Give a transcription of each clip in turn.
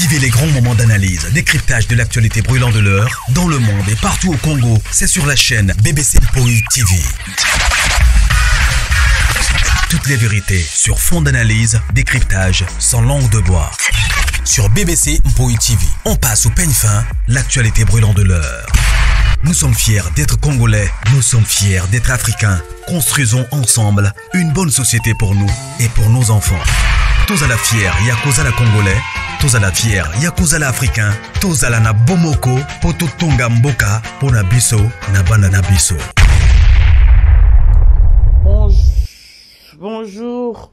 Vivez les grands moments d'analyse, décryptage de l'actualité brûlante de l'heure, dans le monde et partout au Congo. C'est sur la chaîne BBC Mpoï TV. Toutes les vérités sur fond d'analyse, décryptage, sans langue de bois. Sur BBC Mpoï TV, on passe au peigne fin, l'actualité brûlante de l'heure. Nous sommes fiers d'être Congolais, nous sommes fiers d'être Africains. Construisons ensemble une bonne société pour nous et pour nos enfants. Tous à la fière, Yakozala Congolais. Tous à la fière, Yakozala Africain. Tous à la na Bomoko, Poto Tonga Mboka, Pona Biso, Nabana Nabiso. Bonjour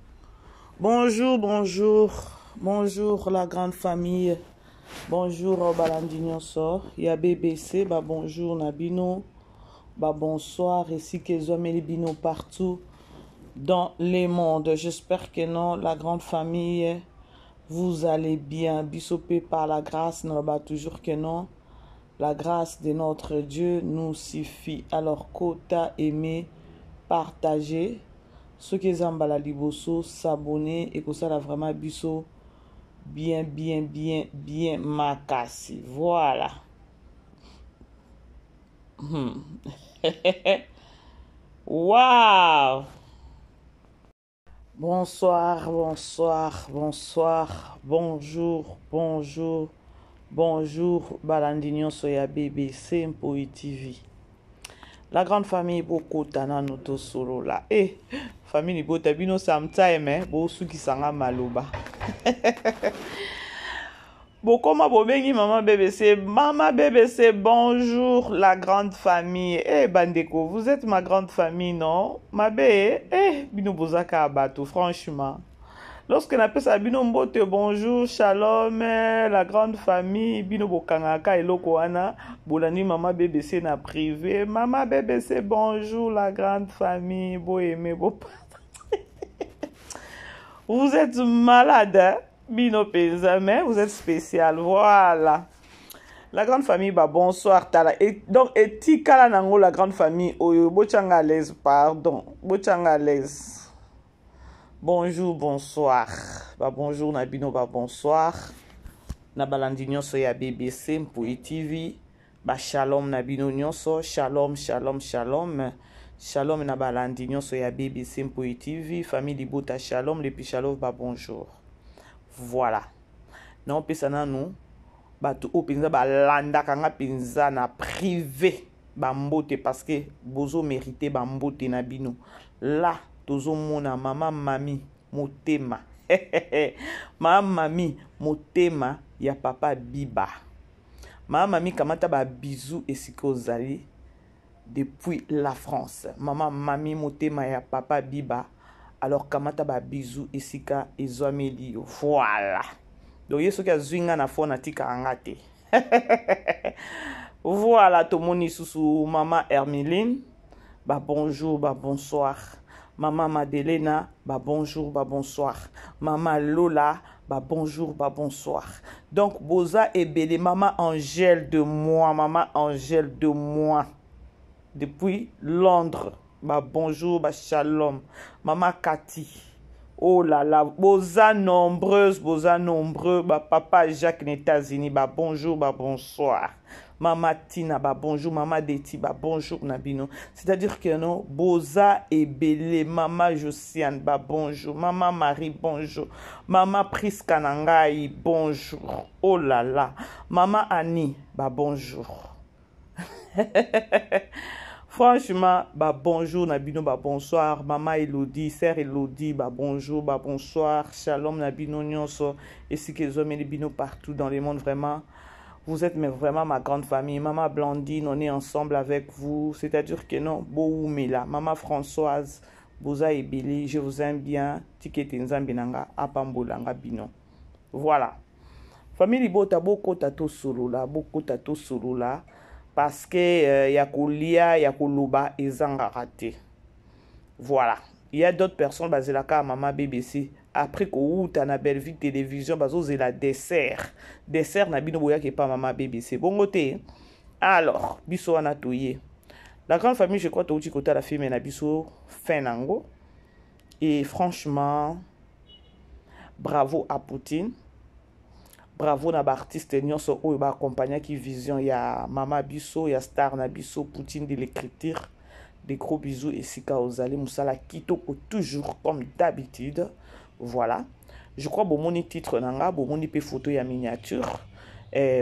la grande famille. Bonjour Balandinyoso. Ya BBC, bonjour Nabino. Bonsoir, ici que les bino partout dans les mondes. J'espère que non, la grande famille, vous allez bien. Bissopé par la grâce, non, toujours que non. La grâce de notre Dieu nous suffit. Alors, quota, aimer, partager. Ceux qui ont la liboso, s'abonner et que ça a vraiment bisso bien macassi. Voilà. Wow. Bonsoir, bonjour, Balandinyon Soya BBC Mpoï TV. La grande famille beaucoup tana noto solo là. Famille bota bino sometime bo suki sanga maloba. Bokoma bobengi maman BBC, bonjour la grande famille. Bandeko, vous êtes ma grande famille, non? Mabe, bino bozaka abato, franchement. Lorsque on appelle ça bino mbote, bonjour, shalom, la grande famille, bino bokangaka eloko wana, bolani maman BBC na privé. Maman BBC, bonjour la grande famille, bo aimé, bo. Vous êtes malade, hein? Bino Pezame, vous êtes spécial, voilà. La grande famille, bonsoir, Tala. Et donc, etika nango la grande famille, oyo, bochangalaise, pardon, bochangalaise. Bonjour, bonsoir. Bonjour, Nabino, bonsoir. Nabalandinyo soya BBC, Mpoï TV. Shalom, Nabino nyonso, shalom. Shalom, Nabalandinyo soya BBC, Mpoï TV. Famille Libota, shalom, les shalom, bonjour. Voilà. Non, pesana nous. Tout au pinza landa kanga pinza na privé. Mbote parce que bozo mérité mbote na bino. Là, tozo mona mama mami motema. Mama mami motema ya papa Biba. Mama mami kamata bisou esiko zali depuis la France. Mama mami motema ya papa Biba. Alors, kamata bisou esika ezwameli. Voilà. Donc, yeso ki azwinga na fona tika angate. Voilà, tomoni susu maman Hermeline. Bonjour, bonsoir. Maman Madelena, bonjour, bonsoir. Maman Lola, bonjour, bonsoir. Donc, boza ebele maman Angèle de moi. Depuis Londres. Bonjour, shalom. Maman Cathy. Oh là là, boza nombreux. Papa Jacques Netazini, bonjour, bonsoir. Maman Tina, bonjour. Maman Deti, bonjour, Nabino. C'est-à-dire que non, boza et belé. Maman Josiane, bonjour. Maman Marie, bonjour. Maman Priska Nangai, bonjour. Oh là là. Maman Annie, bonjour. Franchement, bonjour Nabino, bonsoir. Maman Elodie, sœur Elodie, bonjour, bonsoir. Shalom Nabino Nyonso. Et si que les hommes et les bino partout dans le monde, vraiment, vous êtes vraiment ma grande famille. Maman Blandine, on est ensemble avec vous. C'est-à-dire que non, Boumela. Maman Françoise, Boza et Billy, je vous aime bien. Tikete Nzambinanga, Apambolanga Bino. Voilà. Famille Bota, beaucoup tato solo là. Parce que yakulia yakuluba ezanga raté. Voilà. Il y a d'autres personnes basées là à maman BBC après que tu na belle vie télévision bazo c'est la dessert na bino boya qui pas maman BBC bon côté. Alors biso anatoye la grande famille je crois que tu côté la fille mais na biso fin nango et franchement bravo à Poutine. bravo na ba artiste nyonso oyo ba accompagner qui vision ya Mama Biso ya Star na Biso Poutine de l'écriture. Des gros bisous et Sika Ozali Moussala Kitoko toujours comme d'habitude. Voilà. Je crois que mon titre nanga, mon pe photo ya miniature.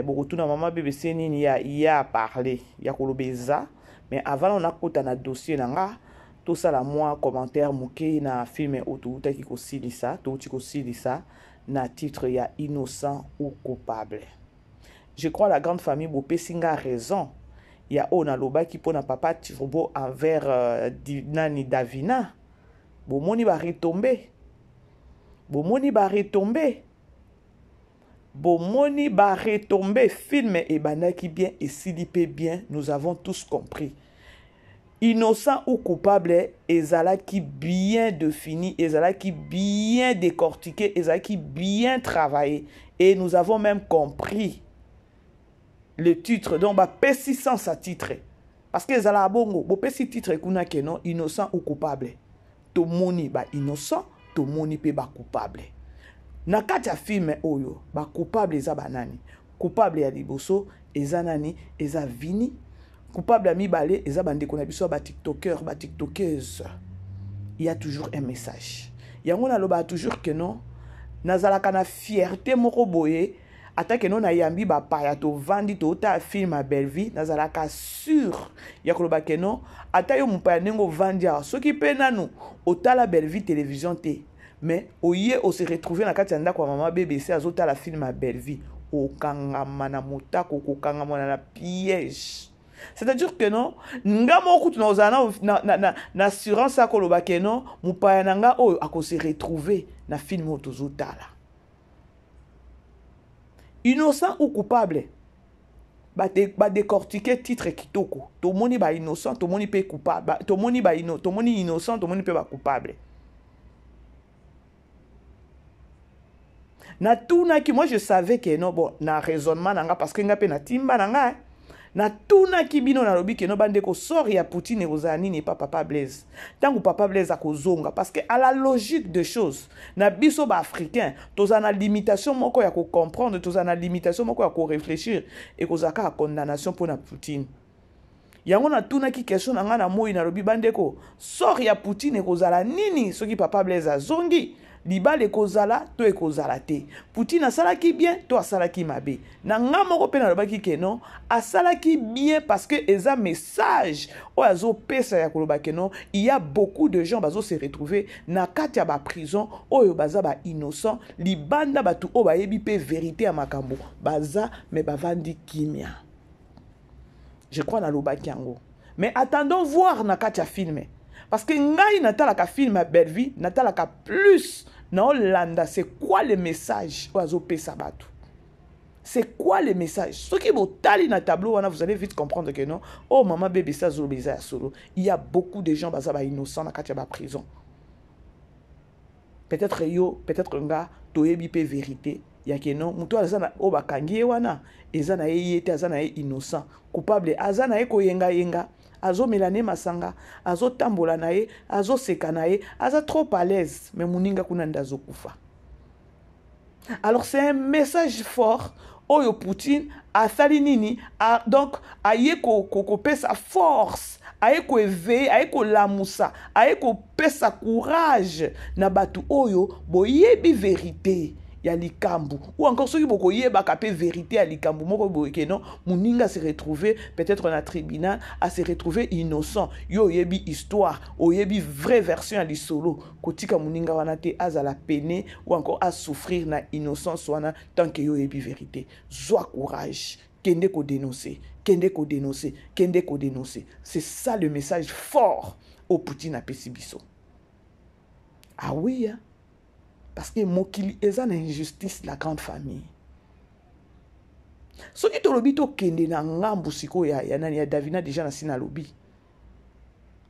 Beaucoup na Mama BBC nini ya parlé, ya kolobeza. Mais avant on a kota na dossier nanga, tout ça la moi commentaire mouké na film auto ta ki ko silisa, to ti ko silisa na titre ya innocent ou coupable. Je crois la grande famille Bopé Singa a raison. Il y a on a loba qui pona papa Tirobo envers Nani Davina. Bomoni va retomber. Bomoni va retomber. Bomoni va retomber. Film et banaki bien et silipé bien. Nous avons tous compris. Innocent ou coupable, ezala qui bien défini, ezala qui bien décortiqué, ezala qui bien travaillé. Et nous avons même compris le titre. Donc, bah, pessi sans sa titre. Parce que ezala bongo, bo pessi titre kuna keno, innocent ou coupable. To moni ba innocent, to moni pe ba coupable. Na kati ya film oyo, ba coupable eza banani. Coupable ya liboso, eza nani, eza vini. Coupable à mibale, eza bandeko na biso ba tiktoker, ba tiktokeuse. Il y a toujours un message. Yango na loba toujours que non, nazalaka na fierté moko boye, atake non na yambi ba paya to vandi to ta film à belle vie, nazalaka sûr. Ya koloba que non, ata yo mupaya nengo vandia, soki pe nanu otala belle vie télévision te. Mais oye o se retrouver na kati anda kwa Mama BBC azota la film à belle vie, o kangama na motako ko kangama na piège. C'est-à-dire que non, nga moku tu na assurance akoloba que non, mupaya nanga oyo ako se retrouver na film otozotala. Innocent ou coupable, ba décortiquer titre kitoko. To moni ba innocent, to moni pe coupable, to moni innocent, to moni pe ba coupable. Na tout na ki moi je savais que non bon na raisonnement nanga parce que nga pe na timba nanga na tuna kibino na lobi ke no bande ko sori ya Poutine ozani n'est pas papa Blaise. Tangu papa Blaise akozonga parce que à la logique de choses na biso ba africain tozana limitation moko ya ko comprendre, tozana limitation moko ya ko réfléchir et kozaka a condamnation pour na Poutine. Yango na tuna ki question na nga na moi na lobi bande ko sori ya Poutine kozala nini soki papa Blaise azongi. Libale kozala to ekozala te. Poutine asalaki bien to asalaki mabe. Na nga moko pe na lobaki ke non asalaki bien parce que eza message o azo pesa ya koloba ke non il y a beaucoup de gens bazo se retrouver na kati ya ba prison oyo baza ba innocent libanda batu o ba yebi pe vérité ya makambo baza me bavandi kimia. Je crois na lobaki yango. Mais attendons voir na kati ya film. Parce que ngai natalaka film à belle vie, natalaka plus na Hollanda, c'est quoi le message oazo pesa batu? C'est quoi le message? Ce qui est tali na tableau, vous allez vite comprendre que non. Oh maman bébé ça zolo beza solo. Il y a beaucoup de gens bazaba innocents na katia ba prison. Peut-être yo, peut-être nga toyebi pe vérité. Ya que non, muto azana o bakangi wana, ezana yete azana innocent, coupable azana ko yenga yenga. Azo melane masanga, azo tambola nae, azo seka nae, aza trop à l'aise, mais muninga kunanda zo kufa. Alors c'est un message fort. Oyo Poutine a sali nini, donc aye ko pesa force, aye ko éveiller, aye ko lamusa, aye ko pesa courage na batu oyo boyebi vérité. Ya likambu ou encore ceux qui boko yeba kapé vérité ya likambu moko boyeke non muninga se retrouver peut-être na tribunal à se retrouver innocent yo yebi histoire o yebi vraie version ya lisolo kotika muninga wana te azala peine ou encore à souffrir na innocence wana tant que yo yebi vérité zwa courage kende ko dénoncer kende ko dénoncer kende ko dénoncer. C'est ça le message fort au Poutine à Pesibiso. Ah oui hein? Parce que mokili eza na injustice la grande famille. Soki to lobi to kende na ngambu siko ya nani ya Davina déjà na sina lobi.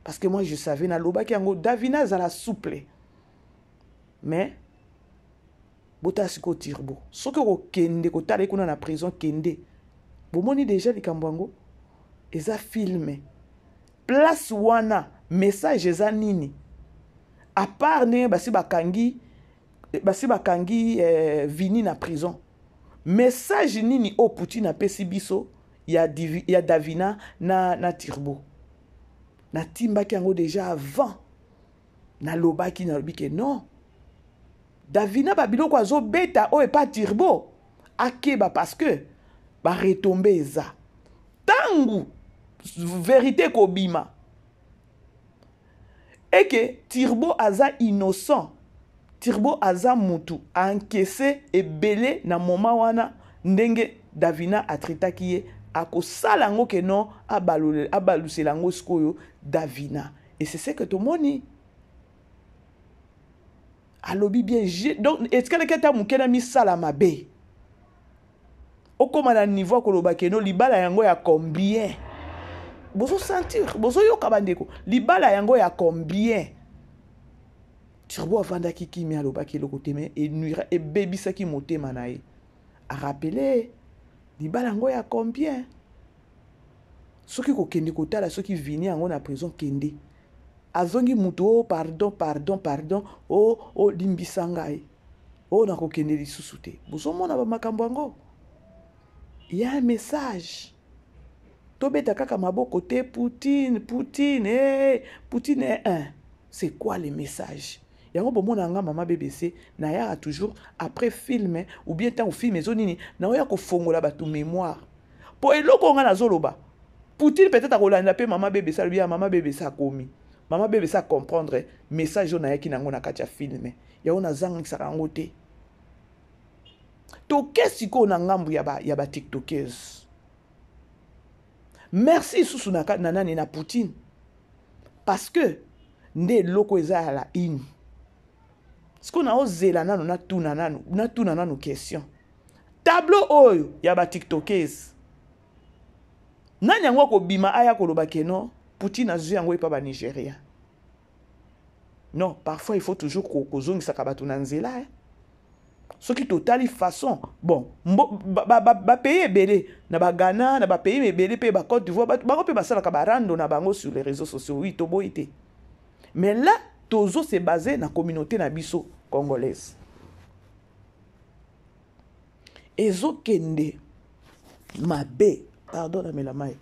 Parce que moi je savais na loba ki yango Davina za la souple. Mais bota siko tirbo. Soki ko kende ko tala kuna na prison kende. Bomoni déjà likambo yango eza filmé. Place wana message eza nini? À part ne basi bakangi vini na prison. message nini o Poutine apesi biso ya Davina na Turbo. Na timbaki yango déjà avant. Na lobaki na lobi ke non. Davina babiloko azo beta o pas Turbo. Akeba parce que ba retomber eza. Tangu vérité kobima. Et que Turbo aza innocent. Turbo aza mutu a encaissé et belé na moment wana ndenge Davina a traité qui est a ko salango que non abaluse lango skoyo Davina. Et c'est ce que tout le monde alobi bien donc est-ce que le kata mukena mi salama be o koma na niveau ko loba keno libala yango ya combien bozo sentir bozo yoka bandeko libala yango ya combien Turbo avanda kiki mi aloba ki lokote me et nuira et baby sa ki motema na ye a rappeler libala yango ya combien soki ko kende ko tala soki vini yango na prison kende azongi mutu oh pardon oh limbisa ngai oh na ko kende lisusu te bozo mona ba makambo yango il y a un message tobeta kaka maboko te Poutine est un. C'est quoi le message? Yango bomona nga mama BBC na ya toujours après film ou bien tant au film ezonini na ya ko fongola ba tout mémoire po eloko nga na zoloba Poutine peut-être akolanda pe mama BBC bien mama BBC a komi mama BBC a comprendre message na yaki nango na kati ya film ya ona zang sarango te to kesiko na ngambu ya ba tiktokers. Merci susu na nani na Poutine parce que nde loko eza la in ce qu'on a osé la nanu na tuna nanu question tableau oyo ya ba tiktokers nani yango ko bima aya ko loba keno Poutine azu yango epa ba Nigeria. Non, parfois il faut toujours ko zongisa ka batu na nzela ce qui totali façon bon ba pays belé na ba Ghana na ba pays belé pe ba Côte d'Ivoire ba pe ba sala ka barando na bango sur les réseaux sociaux oui to boité mais là tozo c'est basé na communauté na biso congolaise ezo kende mabe pardon na melamai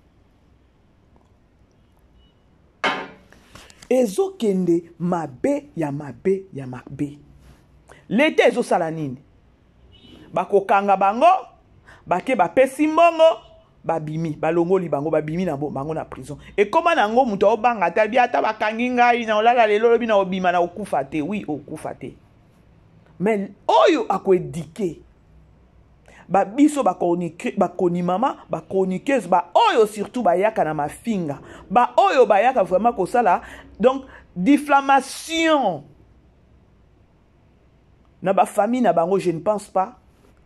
ezo kende mabe ya mabe l'été ezo sala nini bakokanga bango bake bapesi mbongo babimi balongoli bango babimi na bango na prison et comment nango muto obanga ta bia ta bakangi ngai na olala lelo lobi na obima na okufa te oui okufa te mais oyo akoedike ba biso bakoni mama bakonikeuse ba oyo surtout bayaka na mafinga ba oyo bayaka vraiment kosala donc diffamation na ba famille na bango je ne pense pas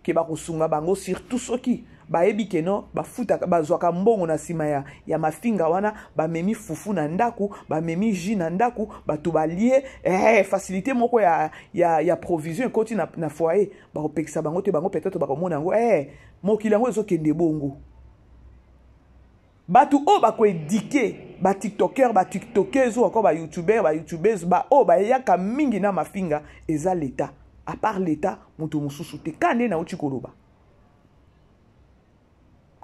que bakosunga bango surtout soki baebi keno bafuta bazwaka mbongo na sima ya mafinga wana bamemi fufu na ndaku bamemi jus na ndaku batu balie facilité moko ya provision koti na foyer bakopekisa bango te bango peut-être bakomona ngo mokili yango ezokende bongo batu o bakoedike batiktokers ou encore youtubers o bayaka mingi na mafinga eza l'État. À part l'État, mutu mususu te kane na uchi koloba.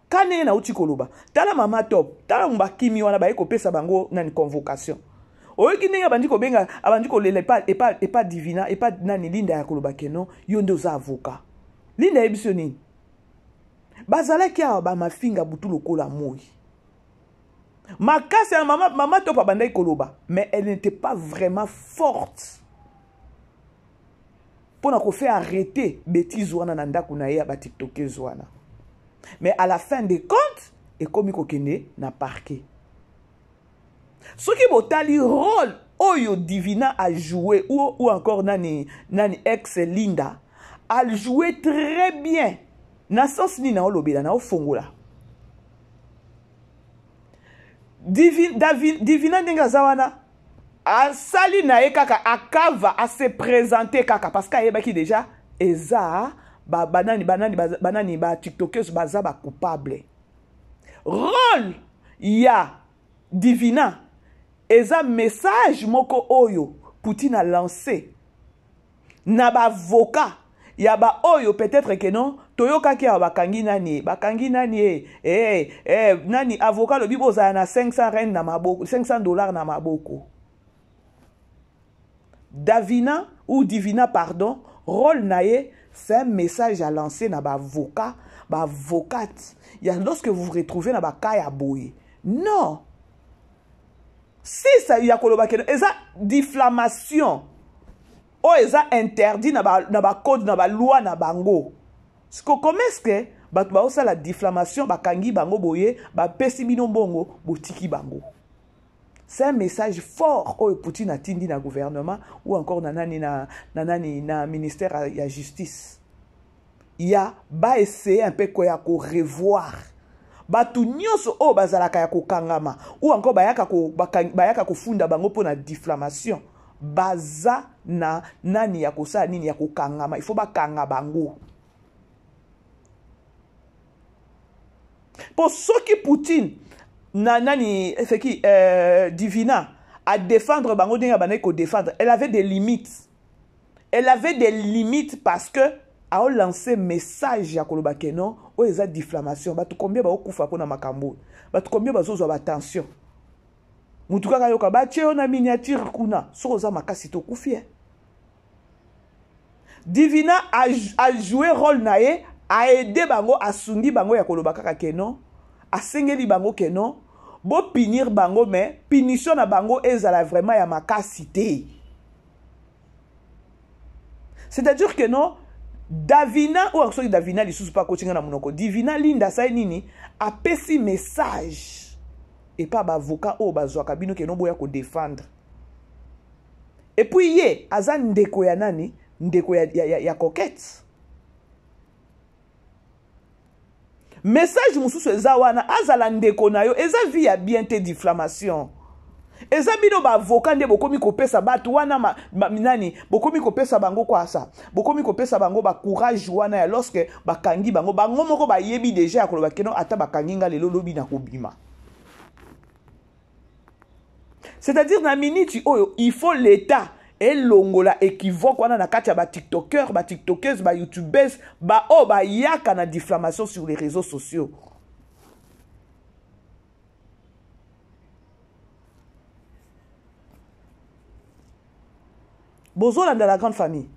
Kane na uchi koloba. Tala mama top, tala mbakimi wana ba ekopesa bango nani convocation. Oyoki ndenge abandi ko benga, abandi ko lele pas divina, pas nani linda ya koloba keno, yo ndo za avocat. Linda ebiso nini? Bazala kia ba mafinga butu lokola moi. Makasi ya mama top abanda koloba, mais elle n'était pas vraiment forte. Pour nous faire arrêter bêtises wana na ndaku na ya ba tiktokers wana. Mais à la fin des comptes, et comme kokende na parquet. Ce qui botali rôle Oyo Divina a joué ou encore nani ex Linda a joué très bien. Na sens ni na olobela na ofongola. Divina ndenga zawana a sali na ye kaka akava a se présenter kaka parce que yeba ki déjà eza banani ba tiktokers baza ba coupable. Rôle ya Divina eza message moko oyo Poutine a lancé na ba avocat ya ba oyo peut-être que non toyoka ki ya bakangi nani nani avocat le bibo za na 500 rand na maboko, $500 na maboko. Davina ou Divina pardon, rôle nae, c'est un message à lancer na ba avocat, ba avocate. Ya lorsque vous vous retrouvez na ba kaya boye. Non. Si ça y a koloba que eza diffamation. Oh, eza interdit na ba code na ba loi na bango. Comment est-ce que bato ba osa la diffamation ba kangi bango boye ba pesi bino bongo botiki bango. C'est un message fort oh Poutine a tindi na gouvernement ou encore na ministère à la justice. Il y a ba essayer un peu quoi ko revoir. Batu nyonso o bazalaka ya ko kangama ou encore bayaka ko funda bango pona diffamation. Baza na nani ya kosa nini ya kokangama, il faut bakanga bango. Pour ceux qui Poutine na nani c'est qui Divina à défendre bango denga banay ko défendre, elle avait des limites. Elle avait des limites parce que a lancé message ya koloba keno o eza diffamation, batu combien ba okufa pona makambo, batu combien bazozwa attention. Mutuka kayoka bache na miniature kuna soza makasi to kufie. Divina a joué rôle nae, a aidé bango a sundi bango ya koloba kaka keno, a sengeli bango keno, bo punir bango mais punition na bango ezala vraiment ya makasi te. C'est-à-dire que non Davina ou alors Davina li sous pas coaching na monoko. Divina linda sa nini a pesi message. Et pas avocat ou bazwa kabino ke non boya ko défendre. Et puis ye azan ndeko ya nani, ndeko ya coquette. Message mususu eza wana azala ndeko na yo eza via bien te diffamation. Eza bino ba avocat nde bokomi kopesa batu wana nani bokomi kopesa bango kwa sa. Bokomi kopesa bango ba courage wana ya lorsque bakangi bango moko ba yebi déjà ko ba keno ata bakangi nga lelo lobi na kobima. C'est-à-dire na minute oyo il faut l'état et longola équivoque wana na kati ya ba tiktokers, ba tiktokeuses, ba youtubeuses, ba yaka na diffamation sur les réseaux sociaux. Bozola dans la grande famille.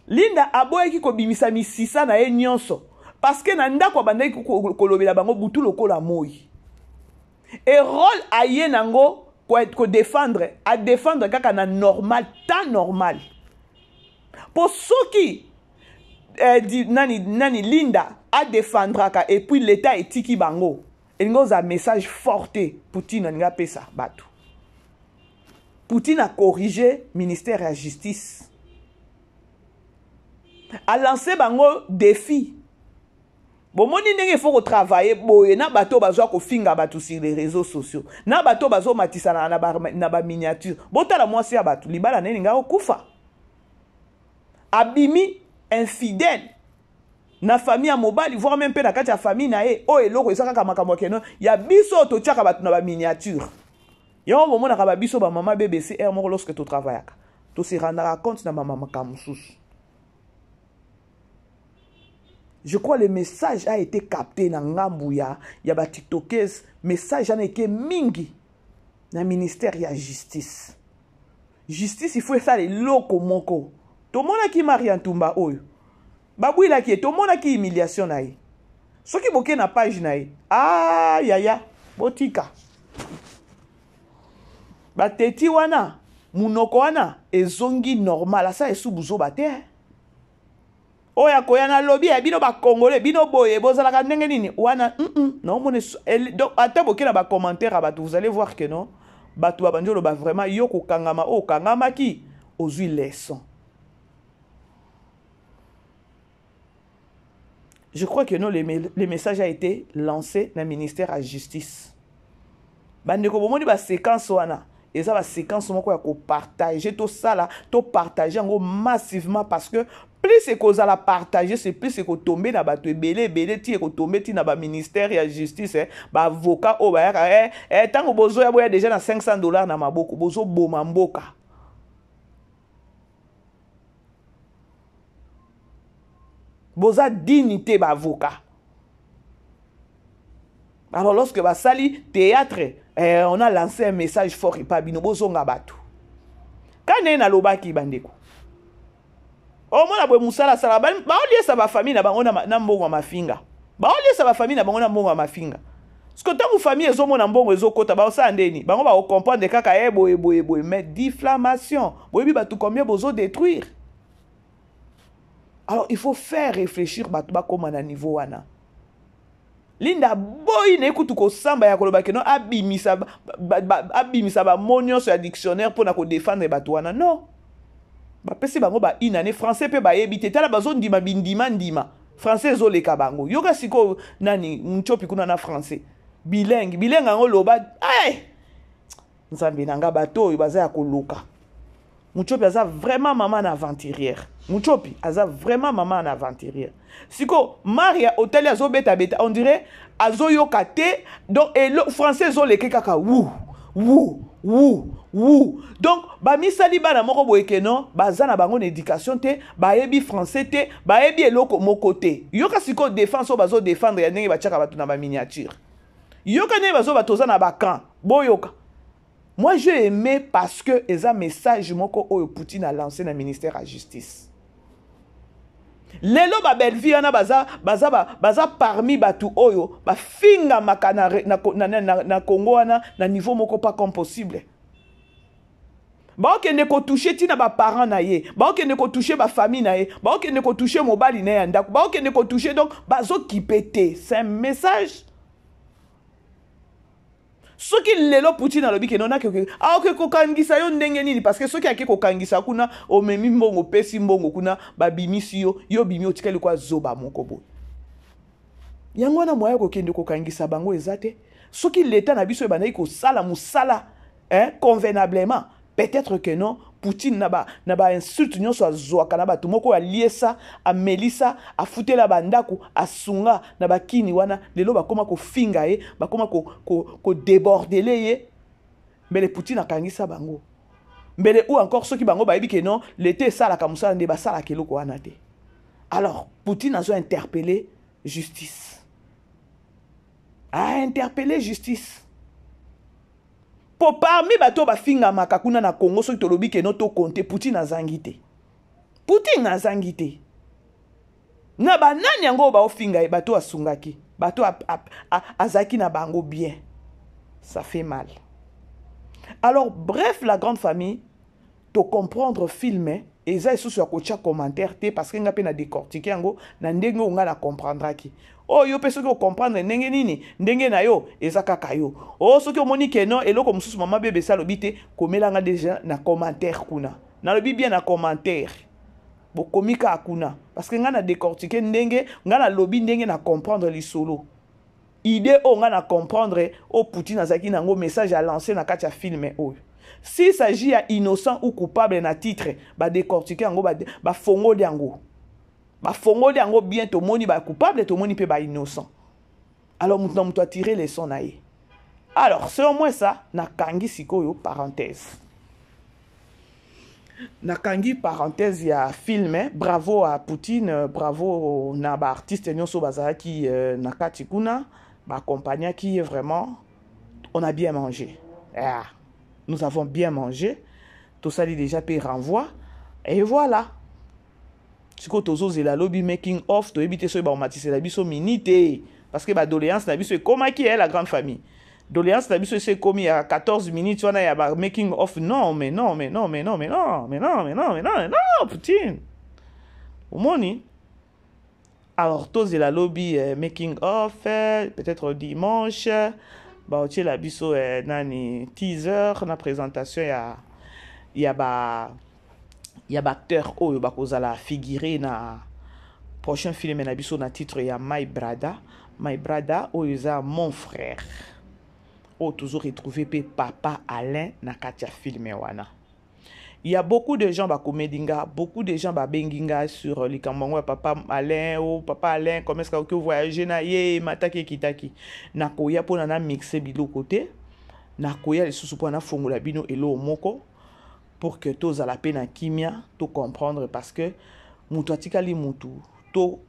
Linda aboyaki ko bimisa misisa na ye nyonso parce que na ndako bandaki kolobela bango butu lokola moi. Et rôle aye nango ko défendre, à défendre kaka na normal, temps normal. Pour ceux qui nani Linda a défendre et puis l'état est tiki bango. Et nous a message forté Poutine nga pesa batu. Poutine a corrigé ministère de la justice. A lancé bango défi. Bon, mon il faut travailler. Bon, na bateau bazo ko finga batu sur les réseaux sociaux. Na bateau bazo matisa na ba miniature. Bon, tala moi si abatu libala na ninga okufa. Abimi infidèle. Na famille à mobile, voire même peu na kati ya famille na e. Oh eloko ezaka makambo keno. Ya biso to tiaka batu na ba miniature. Yon moment na ba biso ba mama BBC er moko lorsque tu travailles. Tu se rendra compte na mama makamususu. Je crois que le message a été capté dans Ngambouya, il y a des tiktokers, message a été mingi dans le ministère de la justice. Justice, il faut faire les locaux moko. Tout le monde qui marie en Tumba oyo. Babouy la qui tout le monde qui humiliation naï. Ceux qui bloquent na page naï. Ah ya botika. Bateti wana, munoko wana, ezongi normal, ça est sous buzo bate. Oya koyana lobby ya bino ba congolais bino boye bozalaka ndenge nini wana non mone donc ata bokela ba commentaire ba vous allez voir que non batu ba banjolo ba vraiment yoko kangama o kangama ki ozui leçon. Je crois que non le message a été lancé dans le ministère de la justice. Bandeko bomoni ba séquence wana et ça va séquence moko ya ko partager tout ça là to partager en gros massivement parce que plus c'est qu'on a la partager, c'est plus c'est qu'on tombe dans bateau belé ti qu'on tombe ti na ba ministère de la justice ba avocat o ba tant que bozo ya boya déjà na $500 na maboko bozo boma mboka. boza dignité ba avocat. Alors lorsque ba sali théâtre, on a lancé un message fort et pas bino bozonga batu. Kane na lobaki bandeko. O mona bwe musala sala ba olie sa ba famille na bango na mbongo mafinga. Ba olie sa ba famille na bango na mbongo mafinga. Parce que tant que famille ezo mona mbongo ezo kota ba osa ndeni, bango ba comprendre kaka ebo mais diffamation. Boyebi batu combien bozo détruire. Alors il faut faire réfléchir batu ba koma na niveau wana. Linda boy ne kutu ko samba ya koloba keno abimisa ba monyo sur dictionnaire pour na ko défendre batu wana non. Ba pesi bango ba inane français pe ba yebite tala bazo ndima bindima ndima français zo leka bango yoga siko nani mchopi kuna na français bilingue ngo loba ay nzambe nanga bato yo baza ya koluka mchopi aza vraiment maman na aventurière mchopi aza vraiment maman na aventurière siko Maria hôtel azo beta on dirait azo yokate donc et le français zo leka kaka wou donc ba misali bana moko boyeke non baza na bango na éducation te bayebi français te bayebi eloko moko te yoka siko défense o bazo défendre ya ndenge batiaka bato na ba miniature yoka ne bazo batoza na ba camp boyoka. Moi j'ai aimé parce que eza message moko oyo Poutine a lancé na ministère à justice. Lelo ba belle vie na baza parmi batu oyo ba finga makana na Congo na niveau moko pas comme possible. Ba okende ko toucher tina ba parents na ye, ba okende ko toucher ba famille na ye, ba okende ko toucher mobali na ya ndako, ba okende ko toucher donc bazo kipete. C'est un message. Ce qui lelo Poutine alobi ke nona ke ok ko kangisa yo ndenge nini parce que ce qui ake ko kangisa kuna o memi mbongo pesi mbongo kuna ba bimisi yo bimi otikali kwa zoba moko bo. Yango na moya ko kende ko kangisa bango ezate. Ce qui l'état na biso e banayi ko sala musala convenablement. Peut-être que non, Poutine n'a pas insulte nyonso azwaka na bato moko aliesa, a melisa, a futela bandaku, a sunga na bakini wana lelo bakoma ko finga ye, bakoma ko débordele ye. Mbele Poutine akangisa bango. Mbele ou encore ceux qui bango ba yebi que non, l'été sala ka musala nde ba sala keloko wana te. Alors, Poutine a interpellé justice. A interpellé justice. Pour parmi bato ba finga makakuna na Congo so tolobi ke no to compter Poutine azangite. Poutine azangite. Na ba nani yango ba ofinga e bato asungaki. Bato azaki na bango bien. Ça fait mal. Alors bref la grande famille to comprendre filmer et ça sous sur kocha commentaire te parce que nga pe na décortiquer yango na ndenge nga na comprendre ki. Oh yo pe soki comprendre ndenge nini ndenge na yo ezaka kayo. Oh soki omoni ke non eloko mususu mama bebe sa lobite komelanga déjà na commentaire kuna. Na lobi bien na commentaire. Bo komika akuna parce que nga na décortiquer ndenge nga na lobi ndenge na comprendre lisolo. Idée o nga na comprendre o Poutine azaki nango message à lancer na kati ya film oyo. S'il s'agit à innocent ou coupable na titre, ba décortiquer yango ba fongoli yango. Ba fongoli yango bien to moni ba coupable to moni pe ba innocent. Alors maintenant tu dois tirer les sons naïe. Alors selon moi ça na kangi sikoyo parenthèse. Na kangi parenthèse ya film bravo à Poutine, bravo na ba artiste nyonso bazaki na kati kuna ba compagnie qui est vraiment on a bien mangé. Ah. Nous avons bien mangé. Tout ça dit déjà paye renvoi. Et voilà. Si vous avez la lobby making off, tu éviter ce que la biso minute. Parce que la doléance la biso est comme qui est la grande famille. Doléance la biso c'est comme il y a 14 minutes, on a y a making off. Non, mais non, Poutine. Au moni. Alors, tous la lobby making off, peut-être dimanche. Bah tu la biso nani teaser na présentation ya ba acteur oyo ba kozala figurer na prochain film na biso na titre ya My Brother oyo za mon frère o toujours retrouver pe papa Alain na katia film wana. Il y a beaucoup de gens bakomedinga, beaucoup de gens benginga sur les kambango papa Alain ou papa Alain comment est-ce que vous voyagez na ye mataki kitaki na koya pona na mixer bilo côté na koya les sous pona fongola bino elo moko pour que tous à la peine kimia to comprendre parce que mutu atikali mutu to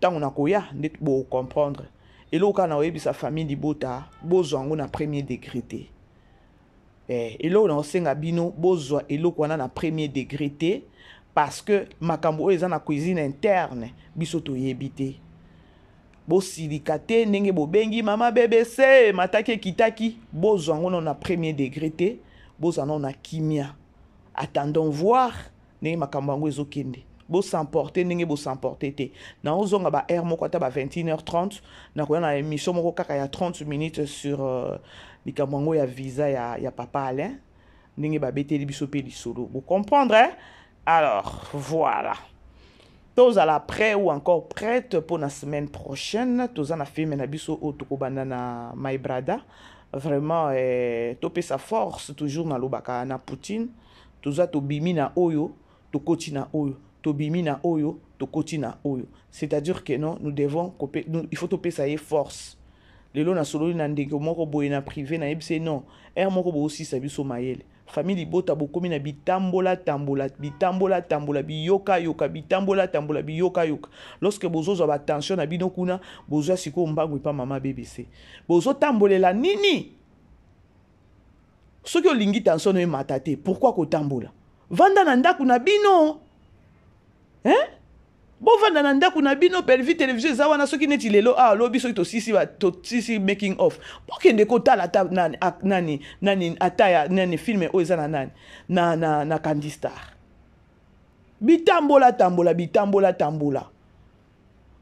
tant on a koya net bo comprendre et là quand on a sa famille libota bozwa ngo na premier degré te et là on senga bino bozwa et là na premier degré te parce que makambo eza na cuisine interne biso to yebite bo silikate ndenge bo bengi mama BBC mataki kitaki bozwa ngo na premier degré te bozwa na kimia attendons voir ndenge makambo ngo ezokende bo s'emporter ndenge bo s'emporter te na ozonga ba heure moko ata ba 21h30 na koya na émission moko kaka ya 30 minutes sur likambo ngo ya visa ya papa Alain ndenge ba beteli biso pe lisolo vous comprendre hein? Alors voilà tous à la prêt ou encore prête pour la semaine prochaine tous en a fait na biso otokobanda na My Brada vraiment topé sa force toujours na lobaka na Poutine tous a to bimi na oyo to koti na oyo to bimi na oyo to koti na oyo c'est-à-dire que non nous devons il faut topé ça y force lelo na solo na ndenge moko boye na privé na yebse non moko bo aussi sa biso mayele famille bota bokomi na bitambola tambola biyoka yoka bitambola tambola biyoka yoka lorsque bozo ba tension na bino kuna bozo siko mbangu pa mama BBC bozo tambolela nini soki olingi tension no matate pourquoi ko tambola vanda na ndaku na bino hein bo vanda na ndaku na bino pelvi télévision za wana soki neti lelo lobi soki to sisi making of pokende ko tala nani ataya nani film o eza na nani na Candy Star bitambola tambola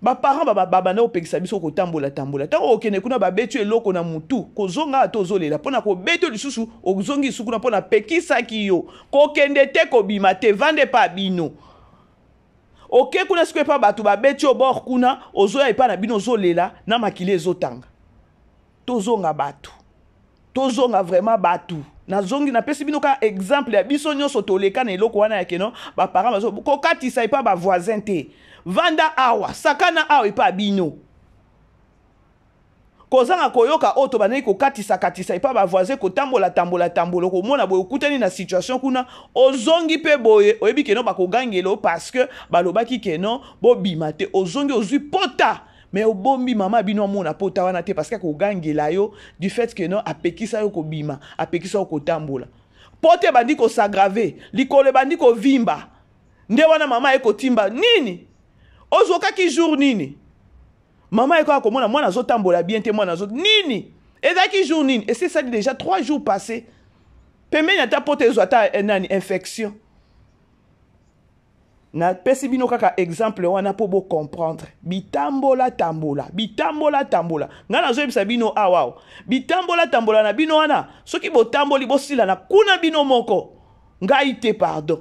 ba parents baba na opekisa biso ko tambola tango okene kuna ba betu eloko na mutu kozonga tozolela pona ko betu lisusu ozongi suku na pona pekisa kiyo ko kende te ko bima te vande pa bino. Ok, kuna sikwe pa batu ba beti obor kuna ozoya epa na bino zolela na makile ezotanga. Tozonga batu. Tozonga vraiment batu. Na zongi na pesi bino ka exemple ya biso nyonso toleka na eloko wana ya keno ba parents bazo ko katisa epa ba voisin te. Vanda awa, sakana awa epa bino. Kozanga koyoka oto banai ko katisa epa ba voisin ko tambola ko mona boye okutani na situation kuna ozongi pe boye oyebi keno ba ko gangelo parce que balobaki keno bo bimate ozongi ozui pota mais obombi mama bino mona pota wana te parce que ko gangela yo du fait que non apekisa yo ko bima apekisa yo ko tambola pote bandi ko s'aggraver likole bandi ko vimba nde wana mama e ko timba nini ozoka ki jour nini maman est comme moi na zotambola bien te moi na zot nini et qui jour nini et c'est ça déjà 3 jours passés pembe na ta pote zota nani infection na pesi bino kaka exemple wana po bo comprendre bitambola tambola ngana zo ebisa bino awa bitambola na bino wana soki bo tamboli bo sila na kuna bino moko ngai te pardon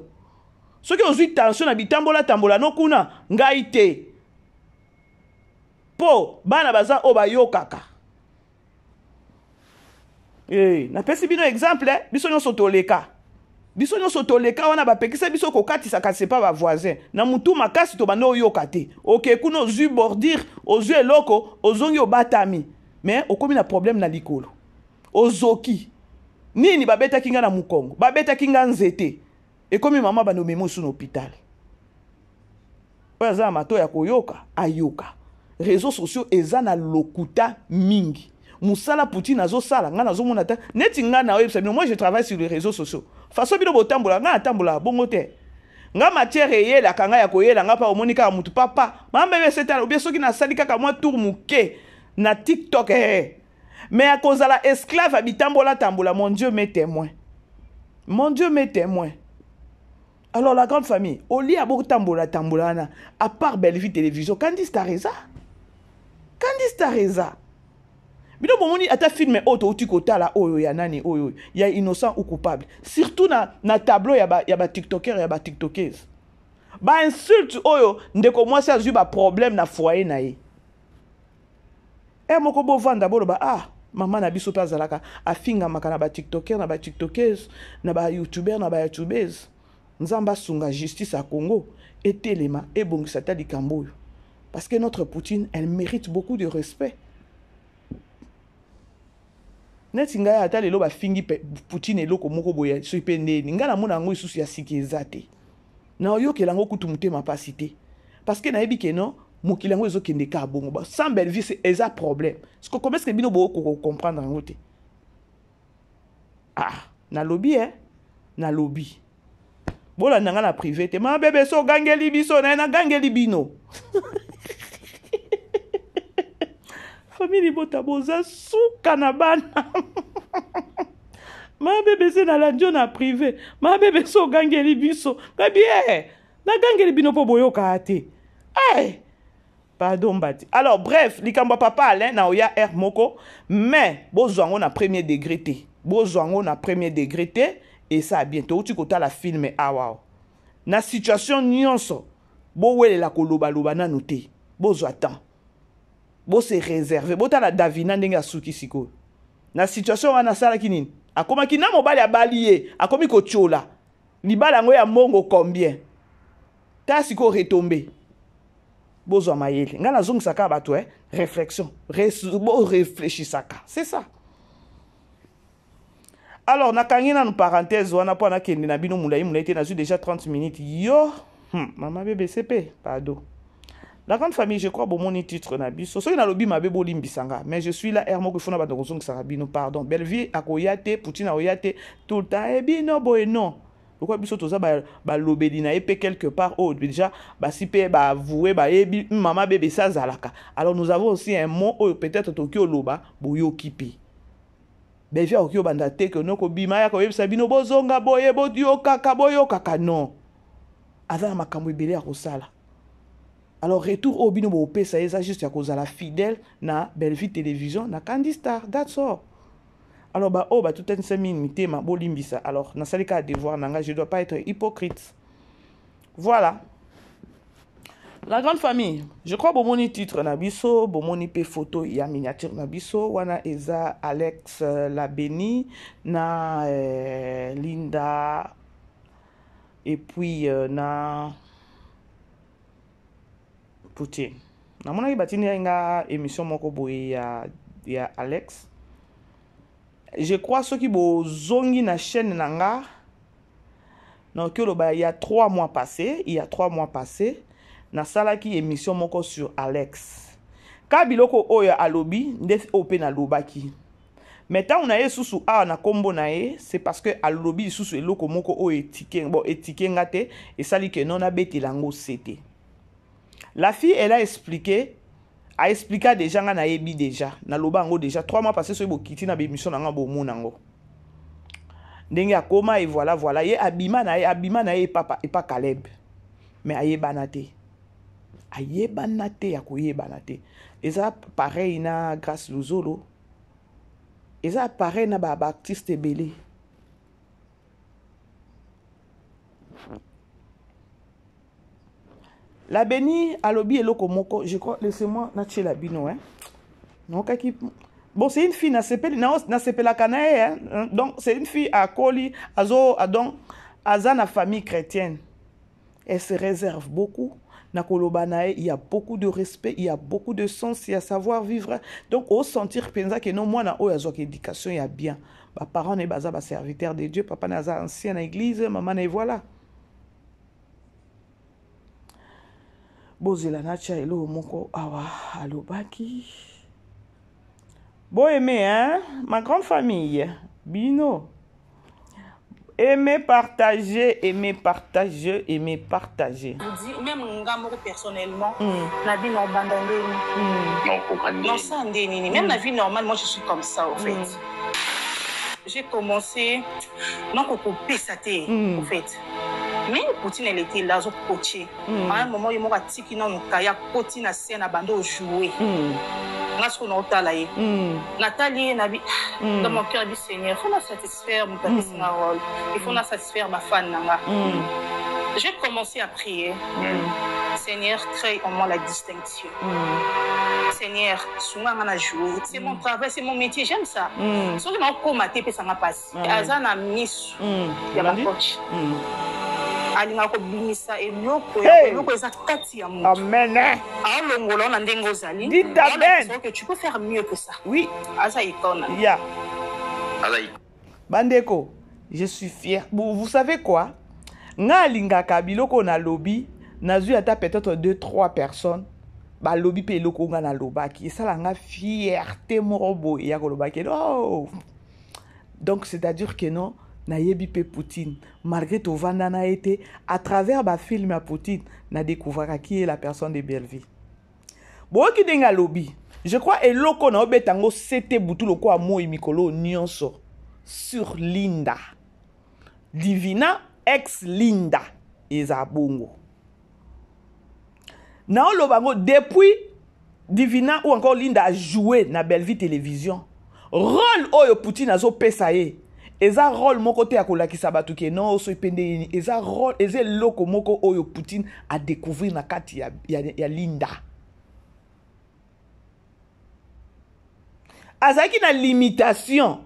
soki ozui tension na bitambola no kuna ngai te po bana baza obayokaka na pesi bino exemple biso nyonso toleka wana bapekisa biso kokatisa kasi pa ba voisin na mutu makasi to bando oyoka te ok kuna ozui bordure ozui eloko ozongi obatami mais okomi na problème na likolo ozoki nini babeta kinga na mukongo babeta kinga nzete ekomi mama bano memo su na hôpital oya za mato ya koyoka ayoka réseaux sociaux eza na lokuta mingi musala Poutine azo sala nga nazo mona ta neti nga na website moi je travaille sur les réseaux sociaux façon bino botambola nga atambola bongo te nga matière eyela kanga ya koyela nga pa omonika mutu papa mama be setala obie soki na sali kaka moi tour muke na TikTok mais à cause la esclave habitambola tambola mon Dieu m'est témoin alors la grande famille au lit à beaucoup tambola na à part Bellevue télévision Candy Star bino bomoni ata filme auto utikotala oyo ya nani oyo ya innocent ou coupable surtout na tableau ya ba tiktoker ya ba tiktokers ba insulte oyo ndeko mwasi azui ba problème na foyer na ye moko bo vanda bolo ba mama na biso pa zalaka afinga makana ba tiktoker na ba tiktokers na ba youtuber na ba youtubers nzamba sunga justice à Congo etelema ebongisa ta likambo oyo parce que notre Poutine elle mérite beaucoup de respect. Neti nga ata lelo ba fingi Poutine eloko moko boya so ipende nga na mona ngo isusu ya siki ezate na oyokela ngo kutu mutema pasité parce que na yebi ke non mokilango ezo kende ka bongo sans belle vie c'est un problème parce que comment est-ce que bino bo comprendre en côté na lobby na lobby bola nanga na privé te ma bébé so gangeli biso na gangeli bino famille bota boza suka na bana ma bébé c'est na la dio na privé ma bébé so gangeli biso ka bien na gangeli bino po boyoka ate pardon bati alors bref likambo papa Alain na oya air moko mais bozwango na premier degré te bozwango na premier degré te et ça bientôt tu kota la filme wow na situation nyonso bo welela koloba loba na noté bozwa temps bo se réserver bota la Davina ndenge asuki siko na situation wana sala kinini akoma kina mobali abalié akomi ko chola libala ngo ya mongo combien ta siko retomber bozwa mayele nga nazongisaka bato réflexion réfléchissaka c'est ça. Alors nakangi na parenthèse wana po na kende na bino mulai te na déjà 30 minutes yo maman bébé CP pardon. La grande famille, je crois, bon, mon titre na biso. So, il y a lobby ma bebo limbisanga. Mais je suis là, hermo que fona ba dongozong sarabino, pardon. Belle vie, akoyate, Poutine akoyate, tout le temps, bino boy non. Pourquoi biso toza ba lobedi na épée quelque part, oh, déjà, ba sipe, ba avoué, ba ebi, maman bébé sa zalaka. Alors, nous avons aussi un mot, oh, peut-être Tokyo loba, boyo kipi. Belle vie, okyo bandate, que noko bima, ya koyeb sabino, bozonga, boye, boyo kaka, non. Azana makambo ebele ya kosala. Alors, retour au bino bo ça est juste à cause de la fidèle na Belle Vie Télévision na Candy Star, that's all. Alors, tout un semi ma bolimbisa. Alors, na salika devoir nanga, je dois pas être hypocrite. Voilà. La grande famille, je crois bon moni titre na biso, bon moni pe photo ya miniature na biso, wana eza Alex la Béni na Linda et puis na Poutine. Na mona batini nga émission moko boye ya Alex. Je crois ceux qui bo zongi na chaîne nanga. Donc il y a 3 mois passés, na salaki émission moko sur Alex. Ka biloko oyo alobi nde ope na lobaki. Maintenant on a yesusu na kombo na ye, c'est parce que alobi susu eloko moko o etike ngate et sali que non abeti lango c'était. La fille, elle a expliqué déjà, na yebi déjà, na lobango déjà, 3 mois passés, sur le kiti na bémission na ngabo monango. Ndenge akoma et voilà, ye abima na ye papa, et pas Caleb. Mais aye banate ya koye banate. Et ça, pareil na Grâce Luzolo. Et ça, pareil na ba artiste belé. La Béni, alobi eloko moko, je crois, laissez-moi nacher la bino, Non, kaki. Bon, c'est une fille, na sepe la kanae, Donc, c'est une fille à Koli, donc, na famille chrétienne. Elle se réserve beaucoup. Na kolobanae, il y a beaucoup de respect, il y a beaucoup de sens, il y a savoir vivre. Donc, au sentir pensa que non, moi, na o yazo éducation, il y a bien. Ba parents ne baza ba serviteur de Dieu, papa na za ancien à l'église, maman ne voilà. Bozela nacha elo moko awa alobaki. Bon aimé, hein? Ma grande famille, bino. Aimez partager. Je vous dis, même moi personnellement, la vie normale, non, ça, même la vie normale, moi je suis comme ça, en fait. J'ai commencé, non, au fait. Mais Poutine, elle était là, au coaché. À un moment, il m'a dit qu'il y a Poutine à scène à bande jouer. Nathalie, dans mon cœur, dit Seigneur, il faut satisfaire mon rôle. Il faut satisfaire ma fan. J'ai commencé à prier. Seigneur, crée en moi la distinction. Seigneur, souvent on a joué. C'est mon travail, c'est mon métier, j'aime ça. Si on a commenté, ça m'a passé. Azan a mis, il y a ma coach. Amen. Dites amen. Que tu peux faire mieux que ça. Oui. Yeah. Bandeko, je suis fier. Vous savez quoi? Nga linga kabiloko na lobby, na zu ata peut-être 2-3 personnes. ba lobi pe eloko nga na lobaki esala nga fierté moko boye ya kolobaki oh. Donc c'est-à-dire que non na yebi pe Poutine malgré tovanda na été à travers ba film à Poutine na découvrir qui est la personne de Belleville boki denga lobi je crois eloko na obetango c'était butu loko a moi mikolo nyonso sur Linda Divina ex Linda eza bongo na olobango depuis Divina ou encore Linda a joué na Belleville télévision rôle oyo Poutine azo pesa ye eza rôle moko te akolakisa batu ke non so ipende eza rôle eza loko moko oyo Poutine a découvrir na kati ya Linda azaki na limitation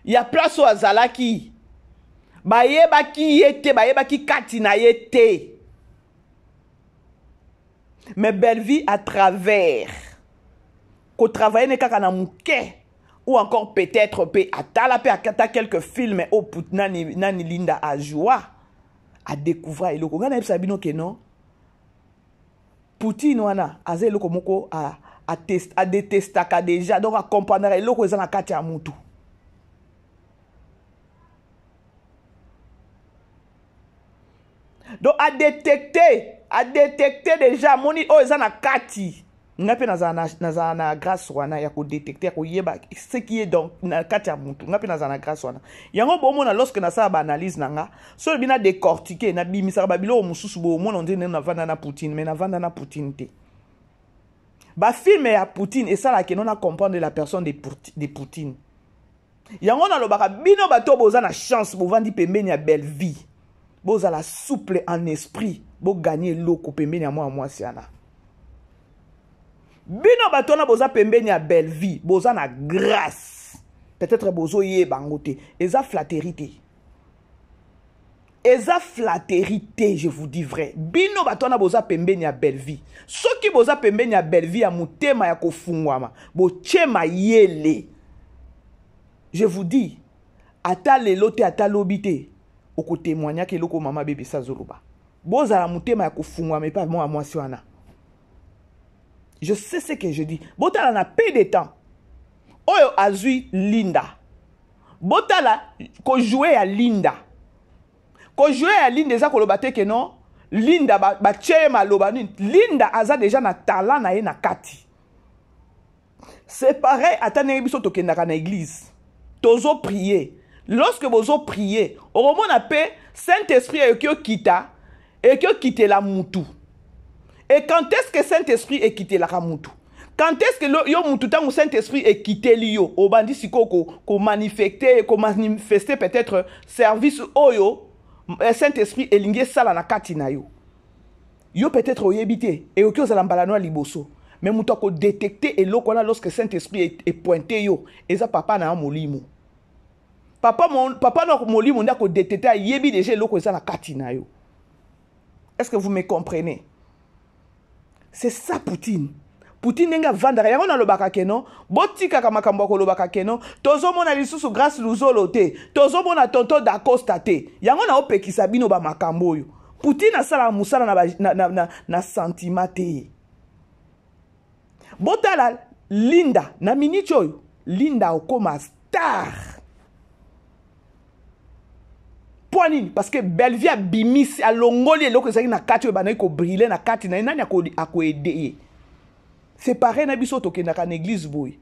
ya place o azalaki bayebaki yete bayebaki kati na yete mais Belleville à travers qu'on travaille ne kaka na muke ou encore peut-être pe atala pe akata quelques films au nani Linda a joué à découvrir eloko ngana yebisa bino ke non Poutine wana aza eloko moko a détestaka déjà donc a comprendre eloko eza na kati ya mutu donc a détecter déjà moni o eza na kati nga pe naza na grâce wana ya ko détecter ko yeba ce qui est donc na kati ya mutu nga pe naza na grâce wana yango bomona lorsque na sa ba analyse nanga so bina décortiquer na bimisa ba bilo mususu bo mona ndene na vanda na Poutine mais na vanda na Poutine te ba film ya Poutine et ça la que non a comprendre la personne de Poutine yango na lobaka bino bato boza na chance bo vandi pembeni ya Belleville boza la souple en esprit bo gagner loko pembeni ya moi siana bino batona boza pembeni ya Belleville boza na grâce peut-être bozo ye bangote eza flatterie je vous dis vrai bino batona boza pembeni ya Belleville soki boza pembeni ya Belleville ya mutema ya kofungwama bo chema yele je vous dis ata lelo te ata lobite oko témoigner ke loko mama bébé sazoloba boza la mutema ya kofungwama mais pas moi siana. Je sais ce que je dis. Botala na peu de temps. Oyo azui Linda. Botala ko jouer à Linda. Ko jouer à Linda eza ko lobate ke non. Linda ba chema lobani. Linda aza déjà na talent na ye na kati. C'est pareil atane biso to kendaka na église. Tozo prier. Lorsque bozo prier, au moment na paix, Saint-Esprit ekyo kita la mutu. Et quand est-ce que Saint-Esprit est quitté la Ramutu? Quand est-ce que yo mutu tango Saint-Esprit est quitté lio? Au bandi siko ko manifester peut-être service oyo Saint-Esprit elinge sala na kati na yo. Yo peut-être oyebite et okyo zalambalano liboso. Mais mutu ko détecter eloko na lorsque Saint-Esprit est pointé yo. Eza papa na molimo. Papa na molimo ndako détecter yebi déjà eloko eza na kati na yo. Est-ce que vous me comprenez? C'est ça Poutine. Poutine nenga vandara yango na lobaka keno, botika ka makambo ko lobaka keno, tozo mona lisusu grâce luzolo te, tozo mona tonto d'Acosta te. Yango na opekisa bino ba makambo yo. Poutine asala musala na sentiment te. Botala Linda na minicho yo, Linda okoma star. Poanini parce que Belleville a bimis a longoli eloko ezaki na kati ba na ko briller na kati na nani ako aider. C'est pareil na biso to kendaka na église boy.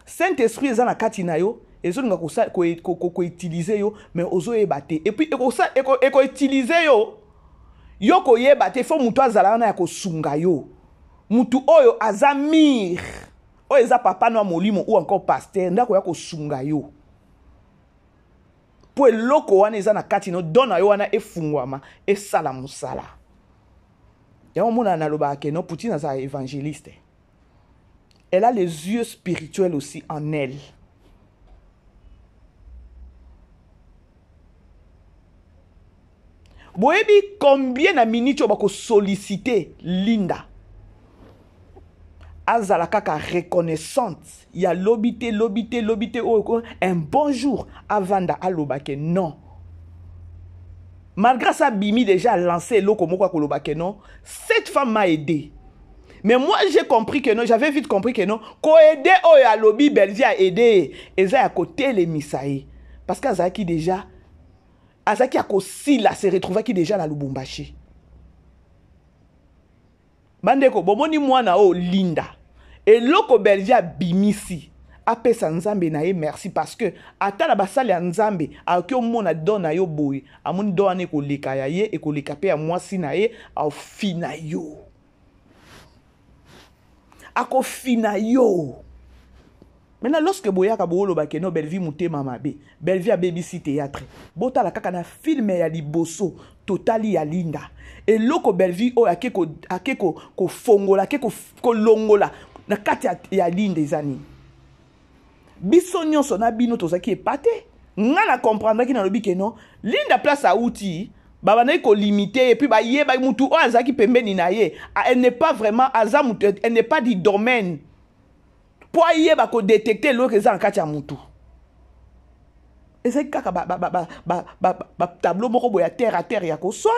Saint-Esprit eza na kati na yo, ezo nga ko utiliser yo mais ozo ebate. Et puis eko utiliser yo. Yo ko yebate fo mutu azala na ya ko sunga yo. Mutu oyo azamir. O eza papa no molimo ou encore pasteur ndako ya ko sunga yo. Po eloko wana eza na kati no dona yo wana efungwama esala musala. Ya mona na loba ke no Poutine aza évangéliste. Elle a les yeux spirituels aussi en elle. Boyebi combien na minutes bako solliciter Linda. Azala kaka reconnaissante. Il y a lobité un bonjour avanda alobake non. Malgré ça Bimi déjà lancé loko moko kolobake non, cette femme m'a aidé. Mais moi, j'ai compris que non, j'avais vite compris que non, qu'on aide au ya lobby Belgique à aider. Et ça, à côté les misaï. Parce qu'Azaki déjà, Azaki a aussi là, se retrouvé qui déjà la Lubumbashi. Bandeko, bomoni mwana o linda. Et loko Belgique bimisi. Apesa nzambe na ye merci parce que ata la basali ya nzambe aki omona don na yo boy amoni don ane ko leka ya ye e ko leka pe ya mwasi na ye au fina yo. Ako fina yo. Maintenant lorsque boyaka boolo ba keno Belleville mutema mabe, Belleville a BBC théâtre. Bota la kaka na film ya liboso totali ya linda. Et loko Belleville o akeko ko fongola, ko longola na kati ya linda ezani. Biso nyonso na bino tozaki epate. Nga na comprendre ki na lobi ke non, linda place a outil. Baba na ko limiter et puis ba ye ba mutu o azaki pembeni na ye. Elle n'est pas vraiment azamutu, elle n'est pas du domaine. Pour ye ba ko détecter l'autre za en kati ya mutu. Et c'est kaka ba tableau moko boya terre à terre ya ko sona,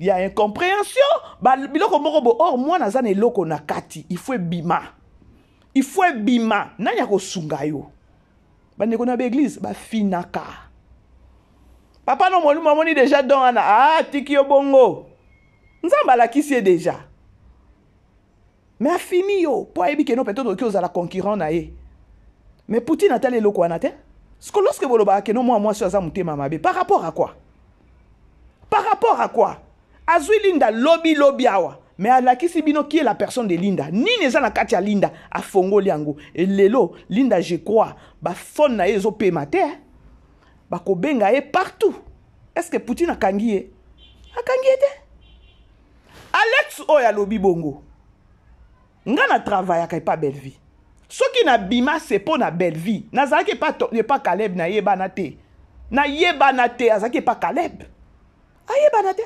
il y a incompréhension. Ba biloko moko bo or moi na za na eloko na kati, il faut bima. Il faut bima. Nani ya ko sunga yo. Ba ndeko na l'église ba finaka. Papa no molu mamoni déjà don ana ah tiki yo bongo. Nzamba la kisi déjà. Mais a fini yo. Po ebi ke no peut-être que la concurrent na ye. Mais Poutine atale loko ana te. Ce que lorsque bolo ba ke no moi sur za mutema mabe par rapport à quoi? Par rapport à quoi? Azui linda lobby awa. Mais à la kisi bino qui est la personne de Linda. Ni neza na kati ya Linda a fongo liango. Et lelo Linda je crois ba fon na ezo pe mate. Ba ko benga e partout. Est-ce que Poutine a kangié? A kangié te? Alex oya lobi bongo. Nga na travail ka pas belle vie. Ce qui na bima c'est pour na belle vie. Na zaki pas Caleb na yeba na te. Na yeba na te azaki pas Caleb. A yeba na te.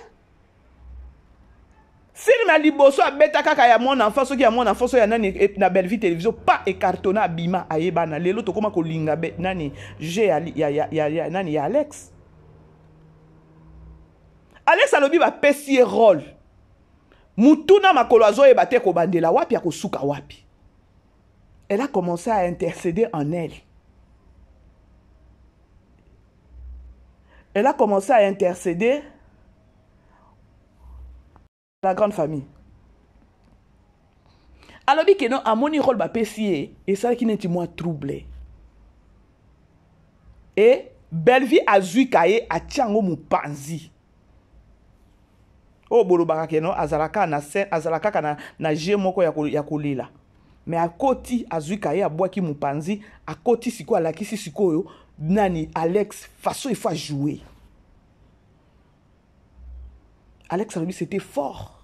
Film a liboso a beta kaka ya mon enfant, soki ya mon enfant so ya nani na belle vie télévision pas écartona abima ayeba na lelo to koma ko linga be nani j'ai ya nani ya Alex. Alex alobi ba pesi rôle. Mutuna makolo azo yeba te ko bandela wapi ya ko suka wapi. Elle a commencé à intercéder en elle. Elle a commencé à intercéder la grande famille. Alors, que non, à mon rôle, ba pesier, et ça qui n'est moi troublé. Et Belleville a zui kaye a tiango mu panzi. Oh, bolo barake non, azalaka na sen, azalaka kana na jemoko ya kolila. Mais à côté, a zui kaye a bois ki mu panzi, à côté siko ala kisi siko yo, nani Alex, façon il faut jouer. Alex Arabi c'était fort.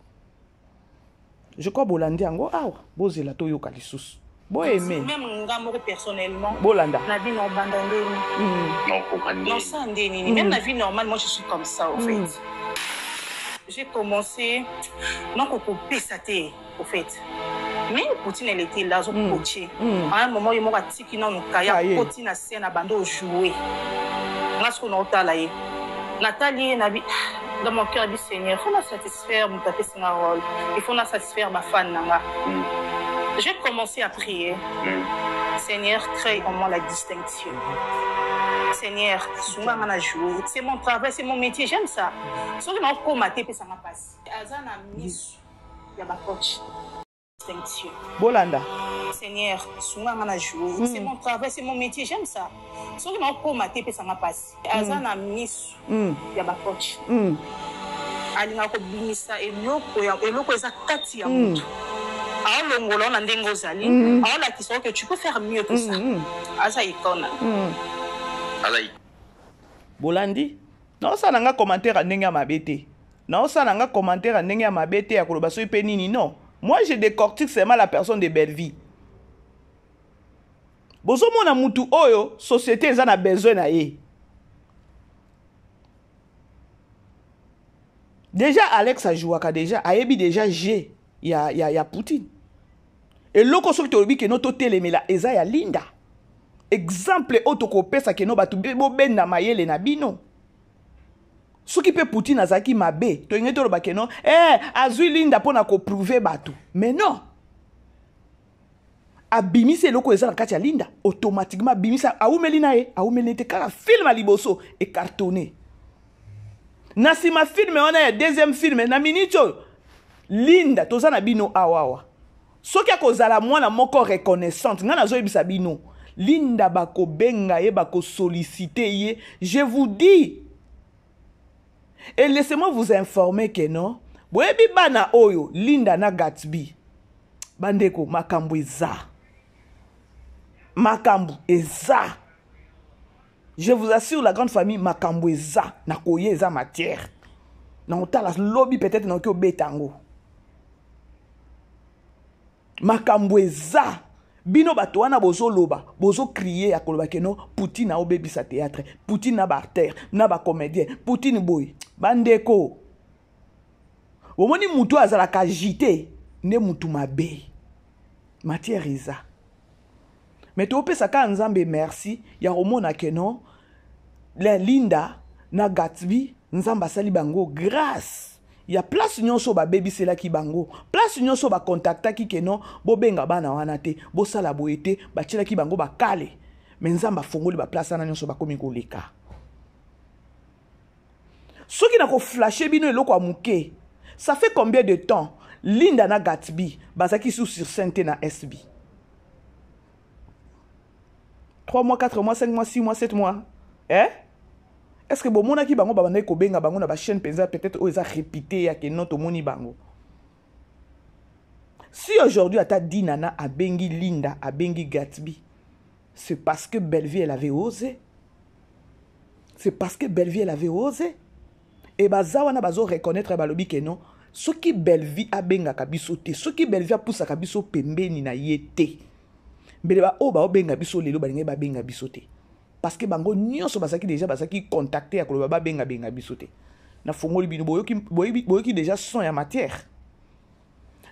Je crois Bolandi ango awa bozela to yoka lisusu. Bo aimé. Même nga moko personnellement. Bolanda. La vie normale Non, comprendre. non ça ndeni. Même la vie normale, moi je suis comme ça au fait. J'ai commencé non couper ça au fait. Mais Poutine elle était là au coaché. À un moment il m'a dit qu'il non kaya Poutine a scène à bando jouer. Là ce qu'on a entendu. Nathalie Nabi dans mon cœur du Seigneur, il faut nous satisfaire mon papa c'est un rôle. Il faut nous satisfaire ma femme nanga. J'ai commencé à prier. Seigneur, crée en moi la distinction. Seigneur, souvent on a joué. C'est mon travail, c'est mon métier, j'aime ça. Sauf que on maté puis ça m'a passé. Azana mis il y a ma coach. Distinction. Bolanda. Seigneur, souvent on a joué. C'est mon travail, c'est mon métier, j'aime ça. Sauf que on maté puis ça m'a passé. Azana mis il y a ma coach. Alina ko binisa eloko eza kati ya mutu. Ah longola na ndengo ozali. Ah la qui que tu peux faire mieux que ça. Asa ikona. Alaï. Bolandi. Non ça nanga commentaire ndenge ya mabete. Non ça nanga commentaire ndenge ya mabete ya koloba so ipe nini non. Moi je décortique seulement la personne de Belleville. Bozo mona mutu oyo société eza na besoin na ye. Déjà Alex a joué déjà ayebi déjà G ya Poutine. Et loko so to bi ke no to telemela eza ya Linda. Exemple otoko pesa ke no batu bo ben na mayele na bino. Soki pe Poutine azaki mabe to ngete lo ba ke no azui Linda pona ko prouver batu. Mais non, abimisa eloko eza na kati ya linda automatiquement abimisa aumeli na ye aumeli te kaka film ya liboso ecartonné na nsima filme wana ya deuxième filme na minute oyo linda toza na bino awawa soki akozala mwana moko reconnaissante ngai nazoyebisa bino linda bakobenga ye bakosollicite ye je vous dis et laissez-moi vous informer que non boyebi bana oyo linda na Gatsby bandeko makambo eza makambo eza je vous assure la grande famille makambo eza na koye eza matière na otala lobby peut-être na ko betango makambo eza bino bato wana bozo loba bozo crier ya koloba keno Poutine na obebisa théâtre Poutine na barter na ba comédien Poutine boy bandeko omoni mutu azalaka agité ne mutu mabe matière eza mais to opesaka nzambe merci ya komona keno la linda na Gatsby nzamba sali bango grâce ya place nyonso ba bebisela ki bango place nyonso ba contacta ki keno bobenga bana wana te bosala boete bachela ki bango bakale mais nzamba fongoli ba place na nyonso bakomi koleka soki na ko flasher bino eloko amuke ça fait combien de temps linda na Gatsby bazaki sous sur scène na SB 3 mois 4 mois 5 mois 6 mois 7 mois hein. Est-ce que bon mona ki bango babandai ko benga bango na ba chaîne penza peut-être o eza répété ya ke noto moni bango. Si aujourd'hui ata dinana a bengi Linda a bengi Gatsby, c'est parce que Bellevue elle avait osé. C'est parce que Bellevue elle avait osé. Et bazawana bazo reconnaître balobi ke non, ce qui Bellevue a benga kabiso te, ce qui Bellevue a poussa kabiso pembeni na yete. Mbele ba o ba benga biso lelo ba ngé ba benga biso te. Parce que bango nyonso basaki déjà basaki contacté ya koloba benga benga bisote na fongoli bino boyoki déjà son ya matière.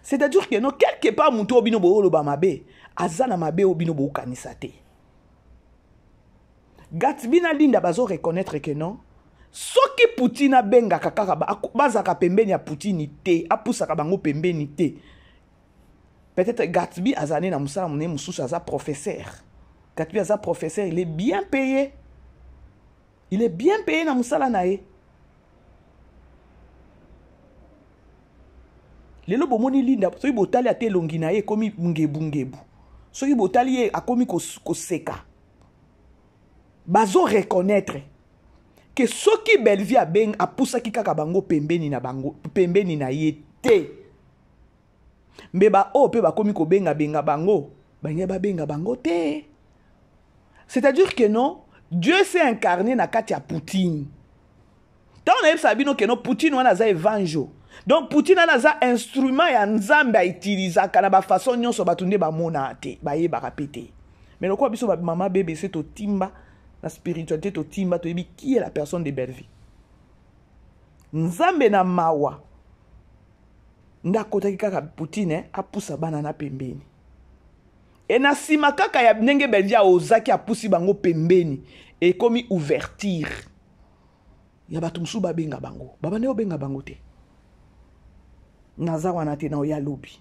C'est-à-dire que non quelque part muto obino boyo ba mabe azana mabe obino bo kanisa te. Gatsby na Linda bazo reconnaître que non soki Poutine a benga kakaka bazaka pembeni ya Poutine te apusaka bango pembeni te. Peut-être Gatsby azane na musala mune mususu aza professeur. Gatsby aza professeur, il est bien payé. Il est bien payé na musala nae. Lelo bomoni Linda, soki botali ate longi nae komi ngebu. Soki botali a komi koseka. Bazo reconnaître que soki Bellevue a beng a poussa ki kaka bango pembeni na ye te. Mbeba o pe ba komi ko benga bango, ba benga bango te. C'est-à-dire que non, Dieu s'est incarné na katia Poutine. Tant on a sabino que non, Poutine wana za évangile. Donc Poutine wana za instrument ya nzambe a utiliser kana ba façon nyonso batunde ba mona te, ba ye ba répéter. Mais le quoi biso ba maman bébé c'est au timba, la spiritualité au timba to yebi qui est la personne de Bellevue. Nzambe na mawa. Nda kota kaka Poutine a poussa banana pembeni. Et na sima kaka ya ndenge Bellevue a ozaki a pusi bango pembeni et komi ouverture ya bato musu ba benga bango babane o benga bango te naza wana te na oya lobi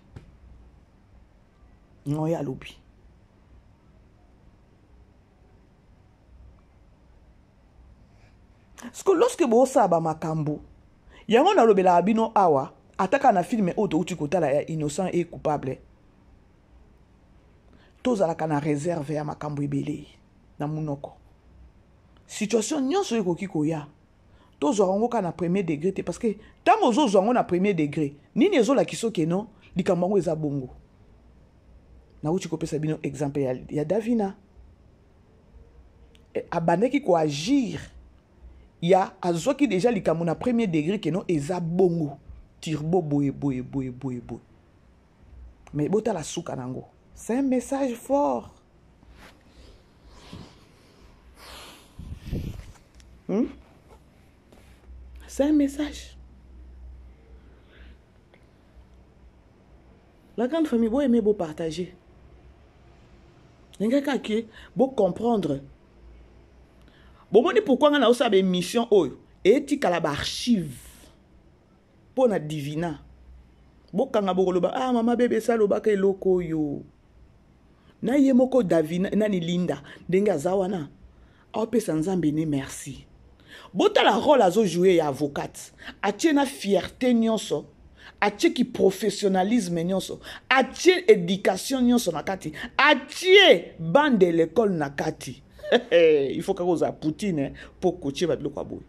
parce que lorsque bo saba makambo yango na lobela abino awa ataka na filme auto uti kotala ya innocent et coupable tozalaka na réserve ya makambo ebele na munoko situation nyonso ekoki koya tozwango ka na premier degré te parce que tant ozozwango na premier degré nini ezolakisa ke non likambo yango eza bongo na uti kopesa bino exemple ya Davina abandeki ko agir ya azoki déjà likambo na premier degré ke non eza bongo tirbo boye mais bota la souka nango. C'est un message fort. C'est un message. La grande famille, vous aimez, vous partager. Vous comprendre. Bon, moi, pourquoi on a aussi une mission et tu as l'archive pour la divina. Ah, maman bébé, ça, le bac est loco, yo. na ye moko Davina nani Linda ndenge azawana aopesa nzambe ne merci bota la rôle azo jouer ya avocate atie na fierté nyonso atie ki professionnalisme nyonso atie éducation nyonso na kati atie bande de l'école na kati il faut que za Poutine pour coacher ba biloko aboy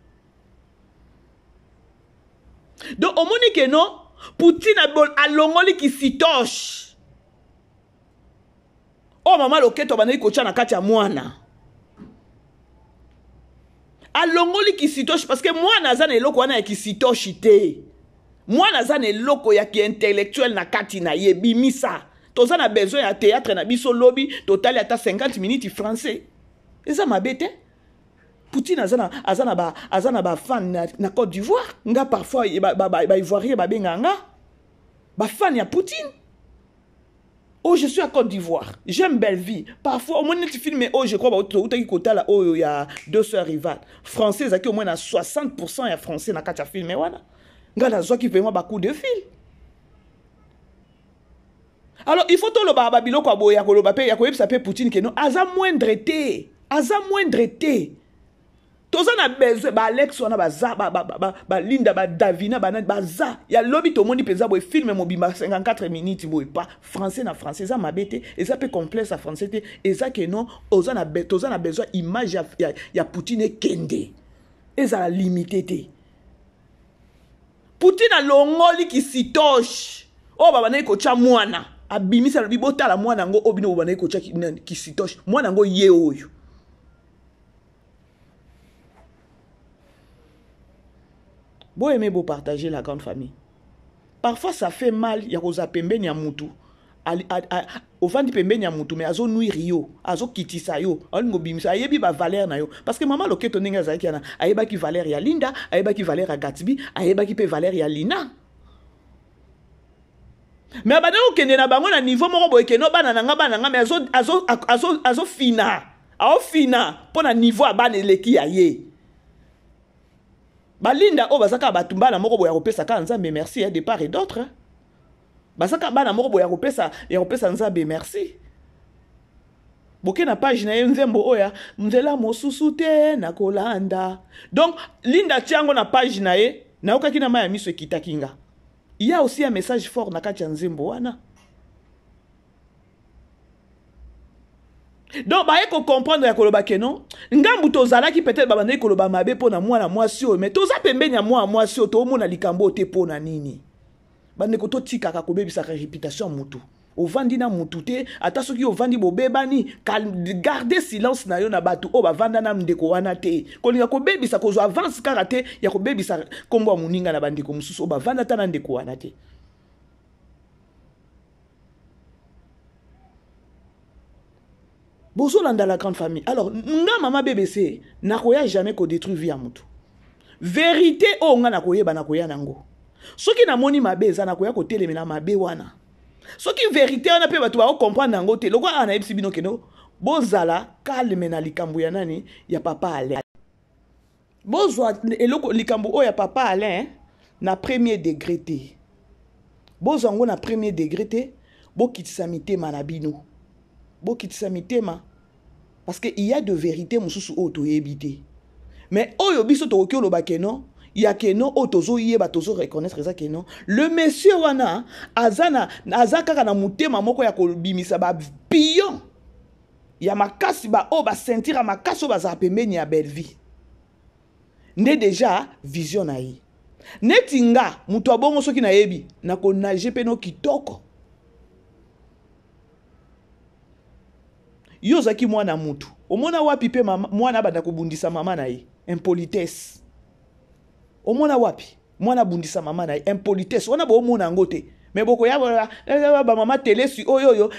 donc au moni que non Poutine a longoli ki sitoche oh mama loketo banai coacher na kati ya mwana a longoli ki sitoche parce que mwana azana eloko wana ya ki sitoche te mwana azana eloko ya ki intellectuel na kati na ye bimisa toza na besoin ya théâtre na biso lobi total ata 50 minutes français eza mabete Poutine azana ba fan na Côte d'Ivoire nga parfois ba ivoirien ba benga nga ba fan ya Poutine. Oh, je suis à Côte d'Ivoire. J'aime belle vie. Parfois, au moins, tu filmes, oh, je crois, il y a deux sœurs rivales. Françaises, au moins, 60% il y a français dans le film. Il y a qui fait un coup de fil. Alors, il faut que le babilo quoi boya ko le bapé ya ko yeb sapé Poutine que non aza moindre té. Toza na besoin ba Alex wana ba Linda ba Davina ba za ya lobby to moni penza boy film mo bimba 54 minutes boy pas français na français ça mabete et ça peut complexe à français té et ça que non toza na besoin image ya Poutine kende et ça limité té Poutine a longoli ki sitoche oh baba na ko cha mwana abimisa lobi botala mwana ngo obino baba na ko cha ki sitoche mwana ngo ye oyo. Vous aimez vous partager la grande famille. Parfois ça fait mal, il y a des pembeni ya mutu. Au fond di pembeni ya mutu mais azo nuire yo, azo kitisa yo, alingo bimisa yebi ba valeur na yo parce que maman loketo ninga zaki yana, ayeba ki valeur ya Linda, ayeba ki valeur ya Gatsby, ayeba ki pe valeur ya Lina. Mais abana okende na bango na niveau moko boye keno bana nga mais azo fina. Ao fina pour na niveau abana eleki ya ye. Balinda o bazaka batumba na moko boya kopesa ka nzambe merci de part et d'autre. Bazaka bana moko boya kopesa nzambe merci. Boke na page na nzembo oya mzela mosusu te na kolanda. Donc Linda tiango na page na ye na okaki na maya miso kitakinga. Il y a aussi un message fort na kati nzembo wana. Donc ba eko comprendre ya koloba ke non ngambu tozala ki peut-être babandai koloba mabe pona mwana mwasi o mais toza pembeni ya mwana mwasi o to mona likambo te pona nini bande ko to tika ka kobebisa ka réputation mutu ovandi na mutu te ata soki ovandi bobebani garder silence na yo na batu o bavanda na ndeko wana te kolinga kobebisa kozo avance karate ya kobebisa kombo muninga na bandeko mususu o bavanda ta na ndeko wana te. Bozola dans la grande famille. Alors, nga mama BBC nakoya jamais ko détruire vie amutu. Vérité o nga nakoye ba nakoya nango. Soki na moni mabe za nakoya ko telemena mabe wana. Soki vérité wana pe batu ba comprendre nango te. Lokwa ana ebisi bino keno bozala calme na likambo ya nani ya papa Alain. Bozwa eloko likambo o ya papa Alain na premier degré te. Bozango na premier degré te bo kitisa mitema na bino. Bokitisa mitema parce que il y a de vérité mususu auto yebité mais oyo biso to okyo loba keno ya keno otozo yeba tozo reconnaître ça keno le monsieur wana azaka na mutema moko ya kolbimisa ba pion ya makasi ba o ba sentir makasi ba za pembeni ya belle vie nde déjà vision na yi netinga mutu abongo soki na yebi na ko naje peno kitoko. Yo zaki mwana mutu. Omona wapi pe mwana banda kubundisa mama na ye. Impolitesse. Omona wapi? Mwana bundisa mama na ye. Impolitesse. Wana bo omona ngote. Me boko ya ba mama tele si oyoyo.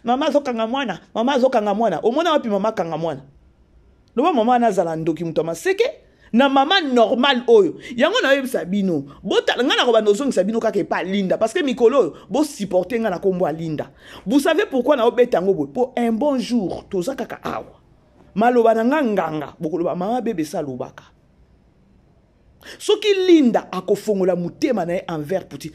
Mama zokanga mwana. Mama zokanga mwana. Omona wapi mama kanga mwana? Loba mama nazala ndoki mutu amaseke. Na mama normal oyo. Yango na yebisa bino. Bota nga na ko bandozong sabino kaka pa Linda parce que mikolo bo supporter nga na kombo Linda. Vous savez pourquoi na obeta ngo pour un bon jour toza kaka awa. Maloba na nganga bokoloba mama bébé salobaka. Soki Linda akofongola mutema na envers Poutine.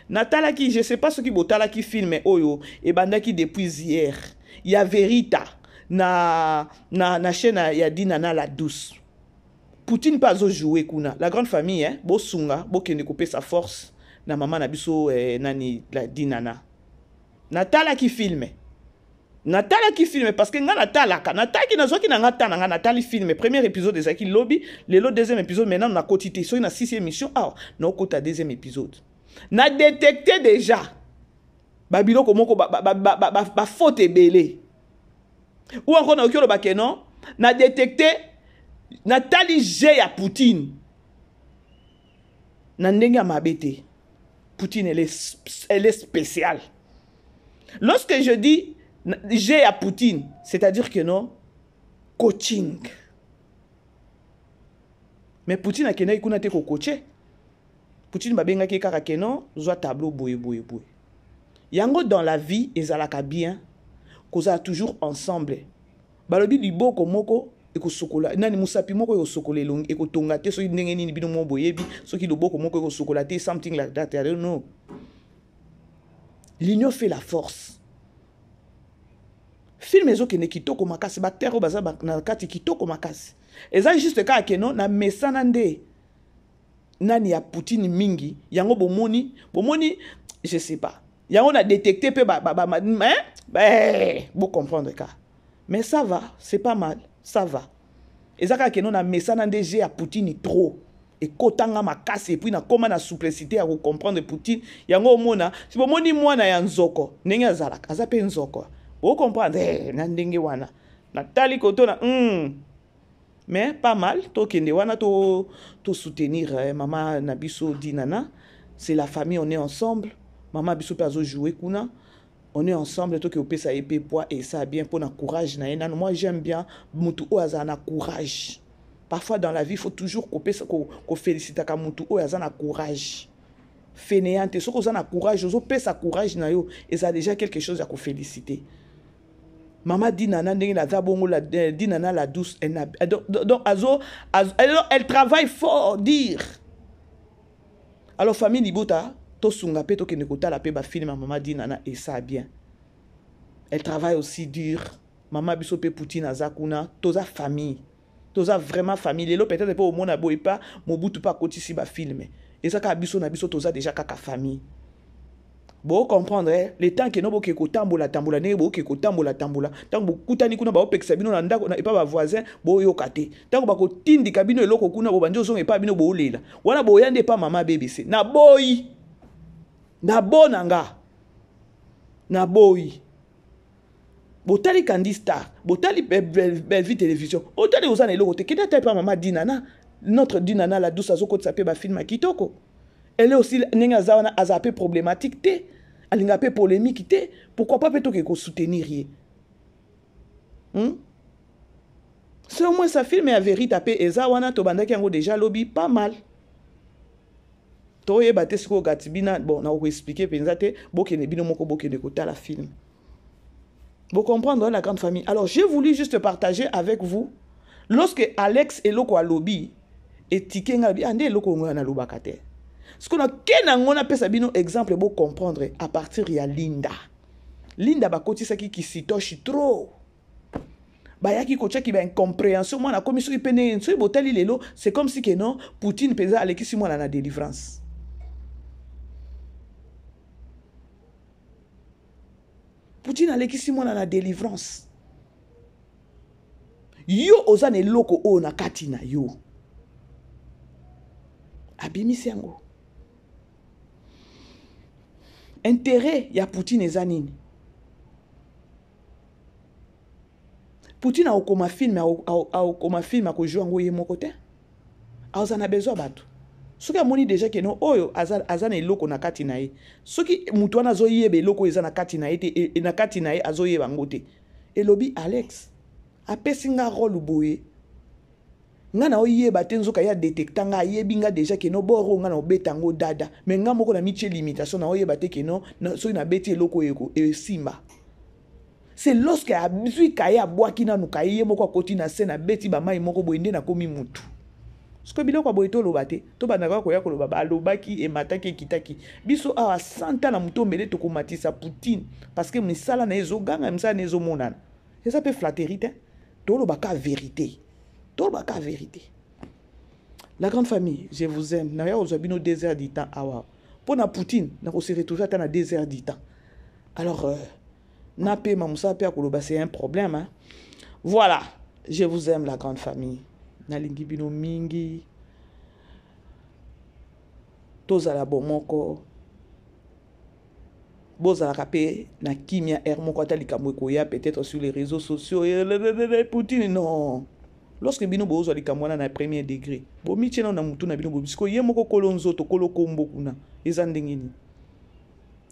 Natala qui, je sais pas ce qui botala qui filme oyo et banda qui depuis hier. Il y a Verita na chaîne ya Dinana la douce. Poutine pas jouer kuna. La grande famille hein, bo sunga, bo kende couper sa force na maman na biso nani la Dinana. Natala qui filme. Natala qui filme parce que nga Natala qui na zoki na ngata na Natali filme premier épisode de Zaki Lobby, le deuxième épisode maintenant na quotité sur na 6e émission ah na kota deuxième épisode. Na détecté déjà babilo komoko ba faute belé. Ou encore na okyo ba kenon na détecté Natali G ya Poutine. Na ndenge mabete. Poutine elle est spéciale. Lorsque je dis j'ai à Poutine, c'est-à-dire que non, coaching. Mais Poutine a kena ikuna te ko coacher. Poutine ba benga ke kaka kenon, zo tableau boye. Yango dans la vie ezalaka bien, koza toujours ensemble. Balobi liboko moko eko sokola, nani musapi moko eko sokola longi eko tonga te so ndenge nini bino mo boyebi, so ki loboko moko eko sokola te something like that. I don't know. L'union fait la force. Film ezo kene kitoko makasi baktero baza na kati kitoko makasi. Eza juste ka keno na mesana nde nani ya Poutine mingi yango bomoni je sais pas. Yango na détecté pe vous comprendre ka. Mais ça va, c'est pas mal, ça va. Eza ka keno na mesana nde j'ai à Poutine trop. Et kotanga makasi et puis na koma na souplicité à comprendre Poutine yango omona si bomoni mwana ya nzoko ndenge azalaka azape nzoko. Vous comprenez, nandenge wana. Natali koto na mais pas mal to kende wana to soutenir maman Nabiso Dinana, c'est la famille, on est ensemble. Maman biso pazo jouer kuna. On est ensemble to ke opesa épée poids et ça bien pour na courage na ena. Moi j'aime bien mutu o azana courage. Parfois dans la vie, il faut toujours qu'on félicite ka mutu o azana courage. Fainéante, ce qu'on a courage, ozo pesa courage na yo et ça déjà quelque chose à ko féliciter. Maman Dinana Dinana la douce. Donc, elle travaille fort, dire. Alors, famille Libota, to sunga pe to kenekota la pe ba film maman Dinana et ça bien. Elle travaille aussi dur. Maman biso pe Poutine azakuna, toza famille. Toza vraiment famille. Lelo peut-être pas au monde aboy pas, mobutu pas koti si ba film. Et ça ka biso na biso toza déjà kaka famille. Bon comprendre les temps que no bokeko tambola ne bokeko tambola tant bokutani kuna ba opekisa bino na ndako na epa ba voisin bo yokate tant bako tindi kabino eloko kuna bo banjo zonga epa bino bo olela wana bo yande pa mama BBC na boy na bonanga na boy botali Candy Star botali belle vie télévision otali osana eloko te kida ta pa mama Dinana notre Dinana la douce azoko tsape ba film kitoko. Elle est aussi a zappé problématique té, elle a peu polémique té. Pourquoi pas plutôt que soutenir rien? C'est au moins ça filme à vérité tapé eza wana to banda ki yango déjà lobby pas mal. To yeba te siko gatibina bon na ko expliquer penza te bokene bino moko bokene kota la film. Vous comprenez la grande famille. Alors j'ai voulu juste partager avec vous lorsque Alex et Loko a lobby et tikenga bi ande Loko ngona lobakate. Ce qu'on a kenangona pe sabino exemple pour comprendre à partir de Linda. Linda ba koti saki qui sitoshi trop. Ba yaki kocha ki ba incompréhension moi na commission ipene so botali lelo c'est comme si que non Poutine pesa aleki moi na délivrance. Poutine aleki moi na délivrance. Yo ozane loko o na katina yo. Abimisi yango. Intérêt ya Poutine ezanini. Poutine a okoma film ko jouer ngo ye moko te. Azana besoin bato. Soki amoni déjà que non oyo azana eloko na kati na ye. Soki mutu wana zo yebe eloko ezana kati na ye te e na kati na ye azo yeba ngo te. Elobi Alex apesinga rôle boye. Nga na oyeba te nzoka ya détectanga yebinga déjà que no boro nga na obetango dada mais nga moko na miche limitation na oyeba te que no so na beti eloko yeko e simba. C'est lorsque abusui kaya bwaki na nukaye moko akoti na scène beti ba mai moko boende na komi mutu. Ce que biloko boy to lobate to banaka ko ya ko loba lobaki e mataki kitaki biso a santa na mutombele to komatisa Poutine parce que misala na ezo ganga misala na ezo monana et ça peut flatterie to lobaka vérité la grande famille je vous aime na ya ozabino désert du temps awa pour na Poutine na ko se retrouver à na désert du temps alors na pe mamusa pe ko loba c'est un problème hein? Voilà je vous aime la grande famille nalingi bino mingi tozala bomoko bozala kapé na kimia moko atalika mweko ya peut-être sur les réseaux sociaux Poutine non lorsque bino bozo likamwana na premier degré bomichena na mutu na bino bobisiko ye moko kolonzo to koloko mbokuna ezandengini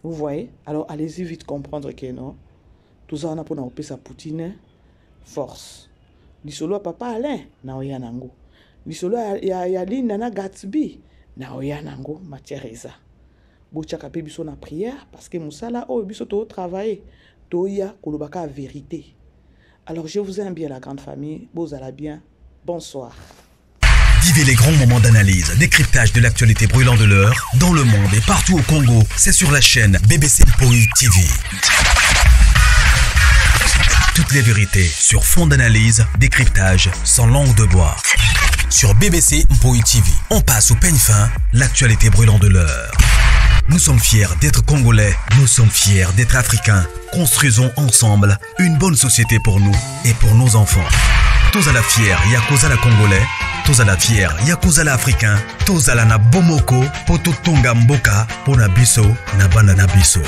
vous voyez alors allez-y vite comprendre que non tout ça on a pour na opesa Poutine force lisolo papa Alain na oya nango lisolo ya Linda na Gatsby na oya nango Mathieu bochaka pe biso na prière parce que musala o biso to travailler to ya kolobaka vérité. Alors je vous aime bien la grande famille, bozala bien. Bonsoir. Vivez les grands moments d'analyse, décryptage de l'actualité brûlante de l'heure dans le monde et partout au Congo, c'est sur la chaîne BBC Mpoï TV. Toutes les vérités sur fond d'analyse, décryptage sans langue de bois. Sur BBC Mpoï TV, on passe au peigne fin l'actualité brûlante de l'heure. Nous sommes fiers d'être Congolais, nous sommes fiers d'être Africains. Construisons ensemble une bonne société pour nous et pour nos enfants. Tous à la fière, Yakozala Congolais, tous à la fière, Yakozala Africain, tous à la na Bomoko, Poto Tonga Mboka, Pona Biso, na Banana Biso.